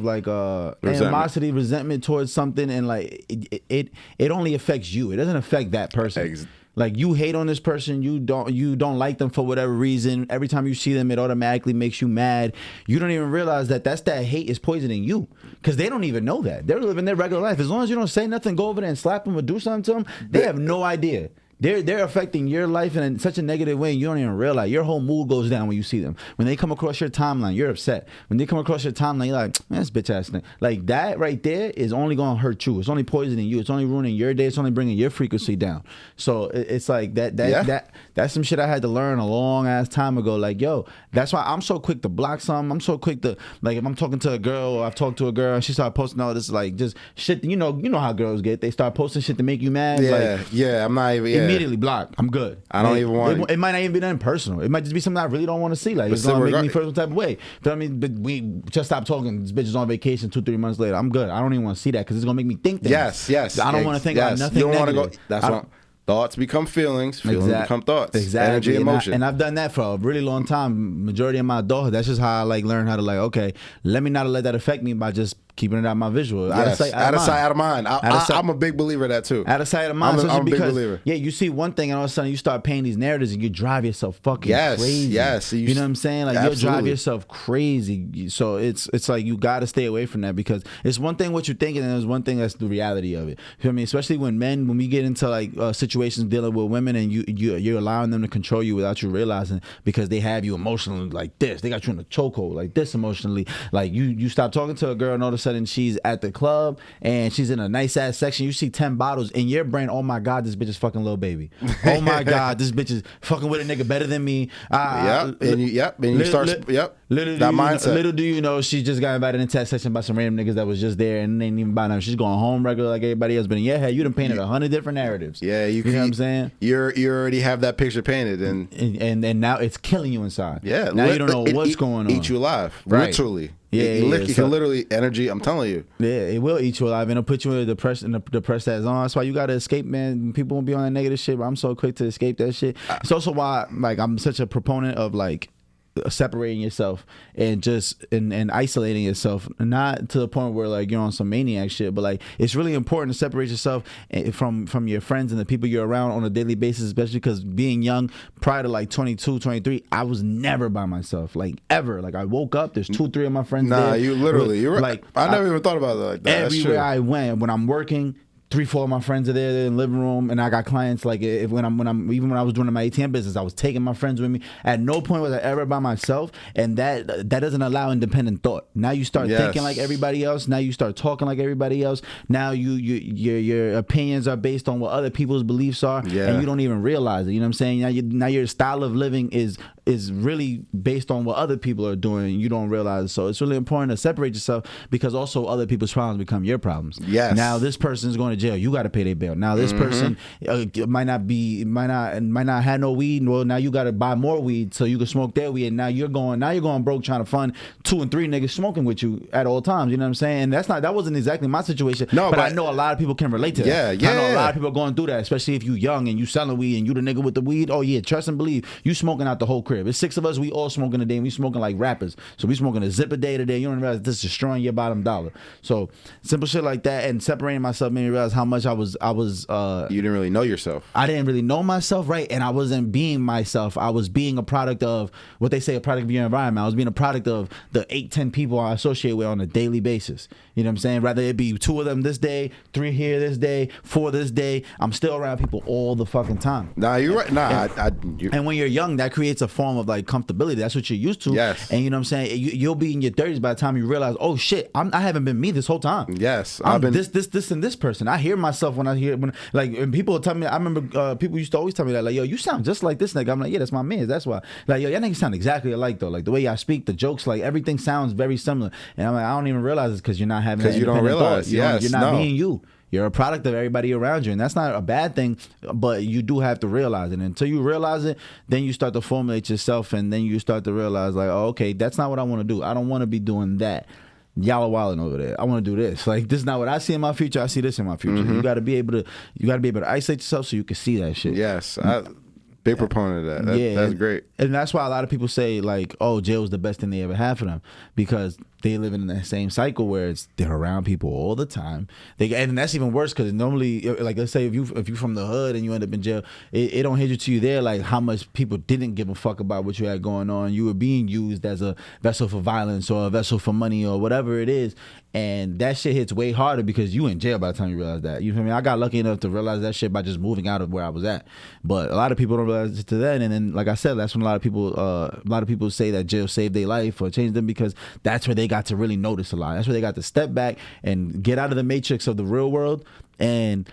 like animosity, resentment towards something, and like it only affects you. It doesn't affect that person. Like, you hate on this person, you don't like them for whatever reason. Every time you see them, it automatically makes you mad. You don't even realize that hate is poisoning you, because they don't even know that. They're living their regular life. As long as you don't say nothing, go over there and slap them or do something to them, they have no idea. They're affecting your life in such a negative way, and you don't even realize. Your whole mood goes down when you see them. When they come across your timeline, you're upset. When they come across your timeline, you're like, man, this bitch ass thing. Like, that right there is only going to hurt you. It's only poisoning you. It's only ruining your day. It's only bringing your frequency down. So it's like that's some shit I had to learn a long ass time ago. Like, yo, that's why I'm so quick to block something. I'm so quick to, like, if I'm talking to a girl or I've talked to a girl and she started posting all this, like, just shit. You know how girls get. They start posting shit to make you mad. I'm not even. Immediately block. I'm good. I don't even want it might not even be nothing personal. It might just be something I really don't want to see. Like, it's gonna make me feel some type of way. But I mean, but we just stopped talking. This bitch is on vacation 2-3 months later. I'm good. I don't even want to see that because it's gonna make me think things. Yes. I don't want to think about nothing. You don't want to go. That's what. Thoughts become feelings. Feelings become thoughts. Exactly. Energy, emotion. And I've done that for a really long time. Majority of my adulthood. That's just how I learn how to okay, let me not let that affect me by just keeping it out of my visual. Yes. Out of sight, out of mind. I'm a big believer of that too. Out of sight, out of mind. I'm a big believer. Yeah, you see one thing and all of a sudden you start painting these narratives and you drive yourself fucking crazy. Yes. You know what I'm saying? Like, you'll drive yourself crazy. So it's like you got to stay away from that, because it's one thing what you're thinking and there's one thing that's the reality of it. You know what I mean? Especially when we get into like situations dealing with women and you're allowing them to control you without you realizing, because they have you emotionally like this. They got you in a chokehold like this emotionally. Like, you stop talking to a girl and all of a sudden she's at the club and she's in a nice ass section. You see 10 bottles in your brain. Oh my God, this bitch is fucking Lil Baby. Oh my God, this bitch is fucking with a nigga better than me. And you start that mindset. Little do you know, she just got invited into that section by some random niggas that was just there and they ain't even buy nothing. She's going home regular like everybody else. But in your head, you done painted 100 different narratives. Yeah, you know what I'm saying? You already have that picture painted, and now it's killing you inside. Yeah, now you don't know what's going on. Eat you alive, literally. Yeah, it can literally energy. I'm telling you. Yeah, it will eat you alive, and it'll put you in the depressed that's on. That's why you gotta escape, man. People won't be on that negative shit, but I'm so quick to escape that shit. It's also why, like, I'm such a proponent of like separating yourself and just and isolating yourself, not to the point where like you're on some maniac shit, but like it's really important to separate yourself from your friends and the people you're around on a daily basis, especially because being young, prior to like 22, 23, I was never by myself, like ever. Like, I woke up, there's 2-3 of my friends there. You're like, I never even thought about it like that. Everywhere I went, when I'm working, 3-4 of my friends are there in the living room, and I got clients. Like, when I was doing my ATM business, I was taking my friends with me. At no point was I ever by myself, and that doesn't allow independent thought. Now you start thinking like everybody else. Now you start talking like everybody else. Now your opinions are based on what other people's beliefs are, and you don't even realize it. You know what I'm saying? Now your style of living is is really based on what other people are doing, and you don't realize it. So it's really important to separate yourself, because also other people's problems become your problems. Yes. Now this person's going to jail. You got to pay their bill. Now this person might not have no weed. Well, now you got to buy more weed so you can smoke their weed. And now you're going broke trying to fund 2 and 3 niggas smoking with you at all times. You know what I'm saying? And that wasn't exactly my situation. No, but I know a lot of people can relate to that. Yeah. I know a lot of people going through that, especially if you young and you selling weed and you the nigga with the weed. Oh yeah, trust and believe. You smoking out the whole crib. It's 6 of us. We all smoking a day. And we smoking like rappers. So we smoking a zip a day today. You don't realize this is destroying your bottom dollar. So simple shit like that, and separating myself made me realize how much I was. You didn't really know yourself. I didn't really know myself, right? And I wasn't being myself. I was being a product of what they say, a product of your environment. I was being a product of the 8-10 people I associate with on a daily basis. You know what I'm saying? Rather it be 2 of them this day, 3 here this day, 4 this day. I'm still around people all the fucking time. Nah, you're right. Nah, and when you're young, that creates a form of like comfortability. That's what you're used to. Yes. And you know what I'm saying? You'll be in your 30s by the time you realize, oh shit, I haven't been me this whole time. Yes. I'm this and this person. I hear myself when people tell me. I remember people used to always tell me that, like, yo, you sound just like this nigga. I'm like, yeah, that's my man. That's why. Like, yo, y'all niggas sound exactly alike though. Like the way I speak, the jokes, like everything sounds very similar. And I'm like, I don't even realize it's because you're not having. Because you don't realize. You're not being you. You're a product of everybody around you, and that's not a bad thing, but you do have to realize it. And until you realize it, then you start to formulate yourself, and then you start to realize, like, oh, okay, that's not what I want to do. I don't want to be doing that. Y'all are wilding over there. I want to do this. Like, this is not what I see in my future. I see this in my future. You got to be able to isolate yourself so you can see that shit. Yes. Big proponent of that. That's great. And that's why a lot of people say, like, oh, jail is the best thing they ever had for them, because they live in that same cycle where they're around people all the time. And that's even worse, because normally, like, let's say if you from the hood and you end up in jail, it don't hit you to you there like how much people didn't give a fuck about what you had going on. You were being used as a vessel for violence or a vessel for money or whatever it is. And that shit hits way harder because you in jail by the time you realize that. You feel me? I got lucky enough to realize that shit by just moving out of where I was at. But a lot of people don't realize it to that. And then, like I said, that's when a lot of people say that jail saved their life or changed them, because that's where they got to really notice a lot. That's where they got to step back and get out of the matrix of the real world and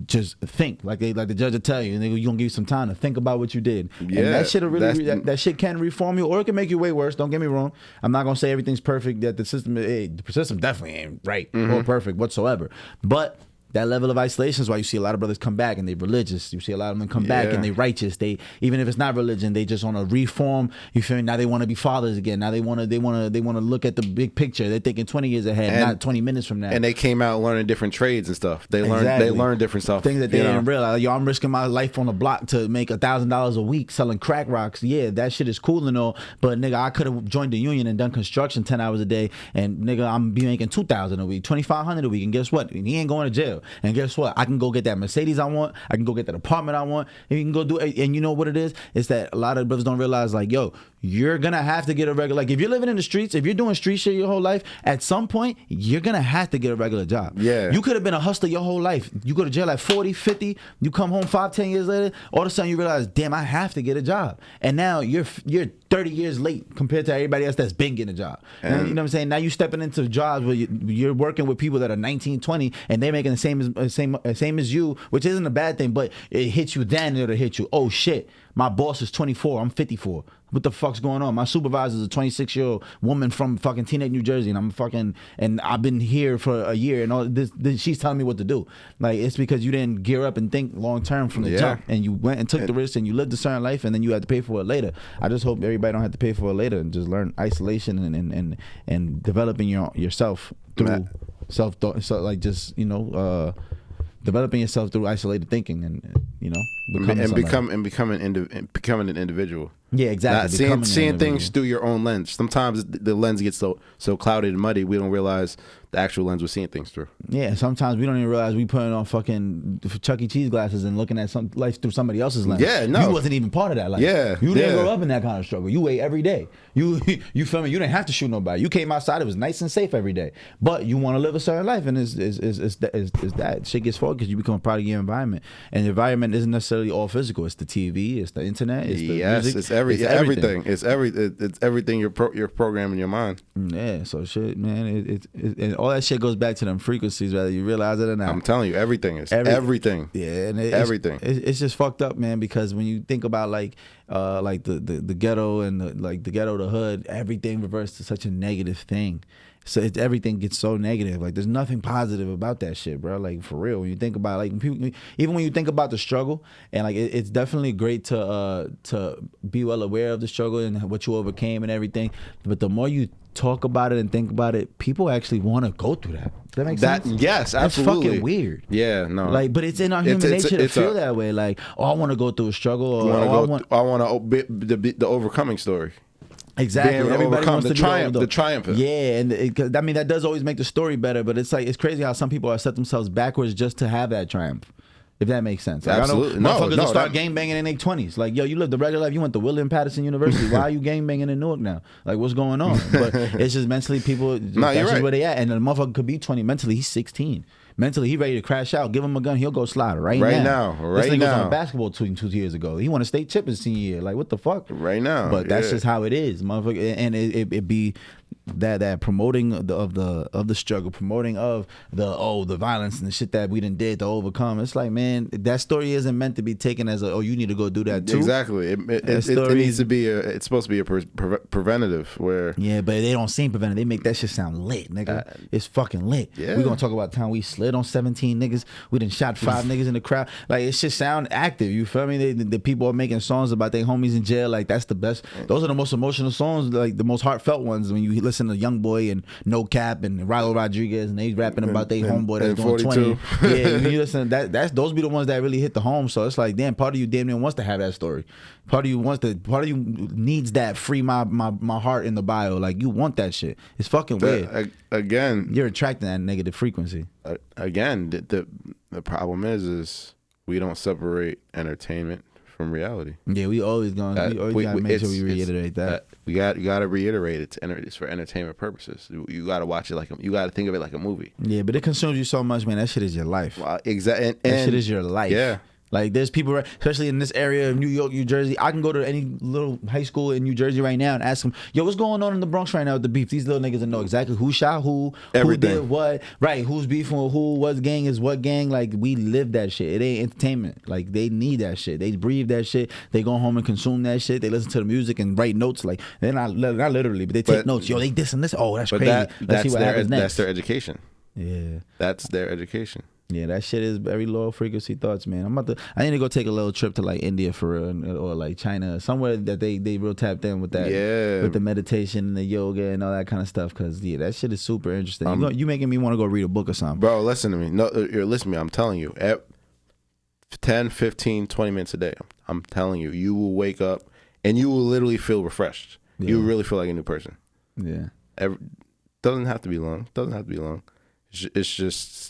just think, like the judge will tell you, and you're gonna give you some time to think about what you did. Yeah, and that shit really that shit can reform you, or it can make you way worse. Don't get me wrong. I'm not gonna say everything's perfect. That the system definitely ain't right or perfect whatsoever. But that level of isolation is why you see a lot of brothers come back and they religious. You see a lot of them come back and they righteous. They, even if it's not religion, they just want to reform. You feel me? Now they want to be fathers again. Now they want to look at the big picture. They're thinking 20 years ahead, not 20 minutes from now. And they came out learning different trades and stuff. They learned different stuff. Things that they didn't realize. Yo, I'm risking my life on the block to make $1,000 a week selling crack rocks. Yeah, that shit is cool and all, but nigga, I could have joined the union and done construction 10 hours a day, and nigga, I'm be making $2,000 a week, $2,500 a week, and guess what? He ain't going to jail. And guess what? I can go get that Mercedes I want. I can go get that apartment I want. And you can go do it. And you know what it is? It's that a lot of brothers don't realize, like, yo, you're gonna have to get a regular, like, if you're living in the streets, if you're doing street shit your whole life, at some point you're gonna have to get a regular job. Yeah, you could have been a hustler your whole life. You go to jail at 40, 50, you come home 5-10 years later, all of a sudden you realize, damn, I have to get a job. And now you're 30 years late compared to everybody else that's been getting a job. And you know what I'm saying? Now you stepping into jobs where you're working with people that are 19, 20, and they're making the same as you, which isn't a bad thing, but it hits you then, it'll hit you. Oh shit, my boss is 24, I'm 54. What the fuck's going on? My supervisor is a 26-year-old woman from fucking Teaneck, New Jersey, and I've been here for a year, and all this she's telling me what to do. Like, it's because you didn't gear up and think long term from the jump, and you went and took the risk, and you lived a certain life, and then you had to pay for it later. I just hope everybody don't have to pay for it later, and just learn isolation and developing yourself through self-thought. So, like, just, you know, developing yourself through isolated thinking, and you know, becoming an individual. Yeah, exactly. Not seeing things through your own lens. Sometimes the lens gets so clouded and muddy, we don't realize the actual lens we're seeing things through. Yeah, sometimes we don't even realize we putting on fucking Chuck E. Cheese glasses and looking at some life through somebody else's lens. Yeah, no, you wasn't even part of that life. Yeah, you didn't grow up in that kind of struggle. You ate every day. You feel me? You didn't have to shoot nobody. You came outside. It was nice and safe every day. But you want to live a certain life, and it's that shit gets forward because you become part of your environment, and the environment isn't necessarily all physical. It's the TV. It's the internet. It's the music. It's everything. It's everything you're programming your mind. Yeah, so shit, man. And all that shit goes back to them frequencies, whether you realize it or not. I'm telling you, everything is everything. Yeah, and everything. It's just fucked up, man. Because when you think about, like, like the ghetto and the ghetto, the hood, everything reverts to such a negative thing. So everything gets so negative. Like there's nothing positive about that shit, bro. Like for real, when you think about like people, even when you think about the struggle, and like it's definitely great to be well aware of the struggle and what you overcame and everything. But the more you talk about it and think about it, people actually want to go through that. Does that make sense? Yes, absolutely. That's fucking weird. Yeah, no. Like, but it's in our human nature to feel that way. Like, oh, I want to go through a struggle. Or I want to the overcoming story. Exactly. Everybody wants to the triumph. Yeah, and I mean that does always make the story better. But it's like it's crazy how some people have set themselves backwards just to have that triumph. If that makes sense. Like, Absolutely. Motherfuckers don't start gang banging in their 20s. Like, yo, you lived the regular life. You went to William Patterson University. Why are you gang banging in Newark now? Like, what's going on? But it's just mentally people. That's just where they at. And the motherfucker could be 20. Mentally, he's 16. Mentally, he ready to crash out. Give him a gun. He'll go slide right now. This nigga was on a basketball team 2 years ago. He won a state chip his senior year. Like, what the fuck? Right now. But that's just how it is, motherfucker. And it be that promoting of the struggle, promoting of the violence and the shit that we done did to overcome. It's like, man, that story isn't meant to be taken as you need to go do that too. Exactly. It needs to be it's supposed to be a preventative where. Yeah, but they don't seem preventative. They make that shit sound lit, nigga. It's fucking lit. Yeah. We gonna talk about the time we slid on 17 niggas. We done shot 5 niggas in the crowd. Like, it shit sound active. You feel me? The people are making songs about their homies in jail. Like, that's the best. Those are the most emotional songs, like the most heartfelt ones when you listen to Young Boy and No Cap and Rilo Rodriguez and they rapping about their homeboy that's doing 20. Yeah, when you listen, those be the ones that really hit the home. So it's like, damn, part of you damn near wants to have that story. Part of you needs that free my heart in the bio. Like, you want that shit. It's fucking weird. Again, you're attracting that negative frequency. Again, the problem is we don't separate entertainment from reality. Yeah, we always gotta make sure we reiterate that. You gotta reiterate it's for entertainment purposes. You gotta watch it you gotta think of it like a movie. Yeah, but it consumes you so much, man. That shit is your life. Well, exactly. That shit is your life. Yeah. Like, there's people, especially in this area of New York, New Jersey. I can go to any little high school in New Jersey right now and ask them, yo, what's going on in the Bronx right now with the beef? These little niggas will know exactly who shot who did what, right? Who's beefing with who, what gang is what gang. Like, we live that shit. It ain't entertainment. Like, they need that shit. They breathe that shit. They go home and consume that shit. They listen to the music and write notes. Like, they're not literally, but they take notes. Yo, they this and this. Oh, that's crazy. Let's see what happens next. That's their education. Yeah. That's their education. Yeah, that shit is very low frequency thoughts, man. I need to go take a little trip to like India for real, or like China, somewhere that they real tapped in with that, with the meditation and the yoga and all that kind of stuff. Cause that shit is super interesting. You making me want to go read a book or something, bro. Listen to me. No, listen to me. I'm telling you, at 10, 15, 20 minutes a day, I'm telling you, you will wake up and you will literally feel refreshed. Yeah. You will really feel like a new person. Yeah. Doesn't have to be long. It's just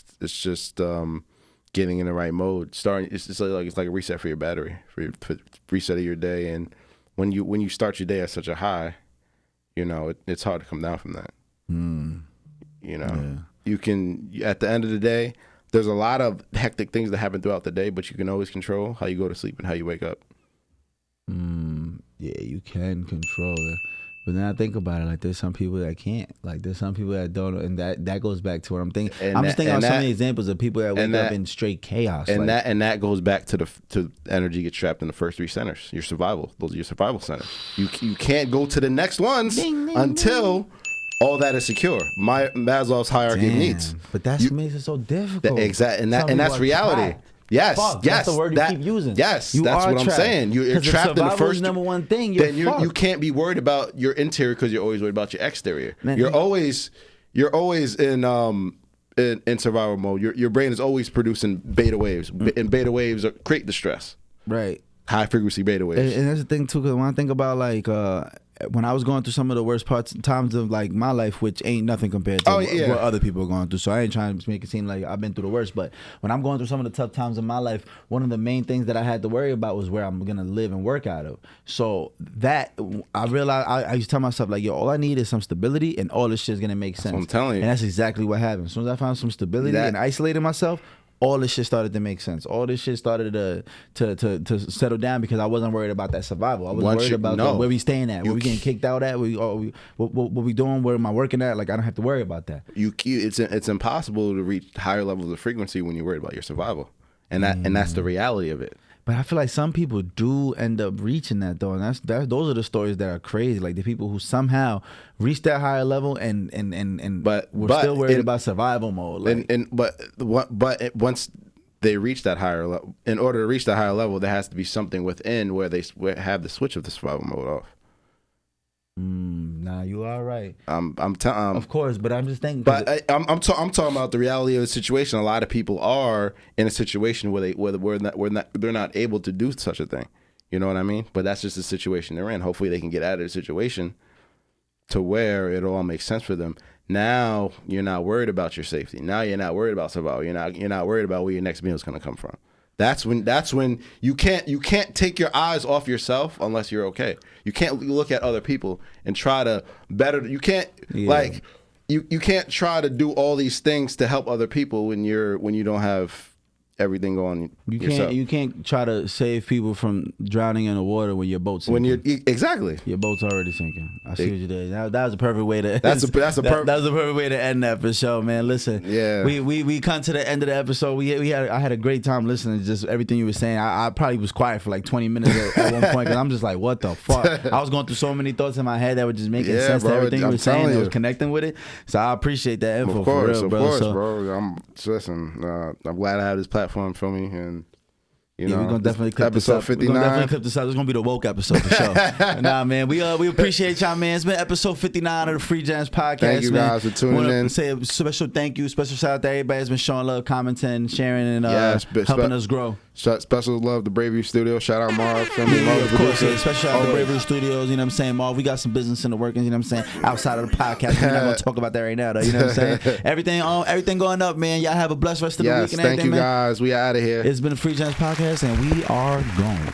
getting in the right mode. Starting, it's like a reset for your battery, for reset of your day. And when you start your day at such a high, it's hard to come down from that. You can, at the end of the day, there's a lot of hectic things that happen throughout the day, but you can always control how you go to sleep and how you wake up. Yeah, you can control it. But then I think about it, like, there's some people that can't. Like, there's some people that don't, and that goes back to what I'm thinking. I'm just thinking of so many examples of people that wake up in straight chaos. And that goes back to energy gets trapped in the first 3 centers. Your survival. Those are your survival centers. You can't go to the next ones until all that is secure. Maslow's hierarchy of needs. But that makes it so difficult. Exactly, and that's reality. Trapped. Yes, yes, that's the word you keep using. Yes, that's what I'm saying. You're trapped in the first number one thing. You can't be worried about your interior because you're always worried about your exterior. Man, you're always in survival mode. Your brain is always producing beta waves, and beta waves create the stress. Right. High frequency beta waves. And that's the thing too, because when I think about like when I was going through some of the worst times of like my life, which ain't nothing compared to what other people are going through. So I ain't trying to make it seem like I've been through the worst. But when I'm going through some of the tough times in my life, one of the main things that I had to worry about was where I'm gonna live and work out of. So that I realized, I used to tell myself like, yo, all I need is some stability, and all this shit's gonna make sense. That's what I'm telling you. And that's exactly what happened. As soon as I found some stability and isolated myself, all this shit started to make sense. All this shit started to settle down because I wasn't worried about that survival. I wasn't worried about where we staying at, where we getting kicked out at, what we doing, where am I working at. Like, I don't have to worry about that. It's impossible to reach higher levels of frequency when you're worried about your survival, and that's the reality of it. But I feel like some people do end up reaching that though, and those are the stories that are crazy. Like the people who somehow reach that higher level and we're still worried about survival mode. Like, but once they reach that higher level, in order to reach that higher level, there has to be something within where they have the switch of the survival mode off. Nah, you are right. Of course, but I'm just thinking. But I'm talking about the reality of the situation. A lot of people are in a situation where they're not able to do such a thing. You know what I mean? But that's just the situation they're in. Hopefully, they can get out of the situation to where it all makes sense for them. Now you're not worried about your safety. Now you're not worried about survival. You're not worried about where your next meal is going to come from. That's when you can't take your eyes off yourself unless you're okay. You can't look at other people and try to better. You can't you can't try to do all these things to help other people when you don't have everything going. You can't try to save people from drowning in the water when your boat's sinking. Exactly, your boat's already sinking. I see what you did. That was a perfect way to. That was a perfect way to end that for sure, man. Listen, we come to the end of the episode. I had a great time listening to just everything you were saying. I probably was quiet for like 20 minutes at one point because I'm just like, what the fuck? I was going through so many thoughts in my head that were just making sense to everything you were saying. That was connecting with it. So I appreciate that info for real, bro. Of course, bro. I'm glad I have this platform for me, and we're gonna definitely clip episode this up. 59. We're gonna definitely clip this up. It's gonna be the woke episode for sure. Nah, man, we appreciate y'all, man. It's been episode 59 of the Free Gems podcast. Thank you guys for tuning in. Say a special thank you, special shout out to everybody that's been showing love, commenting, sharing, and helping us grow. Special love to Bravery Studio. Shout out Marv. Of course, special shout out to Bravery Studios. You know what I'm saying, Marv? We got some business in the workings. You know what I'm saying? Outside of the podcast, we're not gonna talk about that right now, though. You know what I'm saying? Everything going up, man. Y'all have a blessed rest of the week and everything, thank you guys. We out of here. It's been the Free Gems podcast, and we are gone.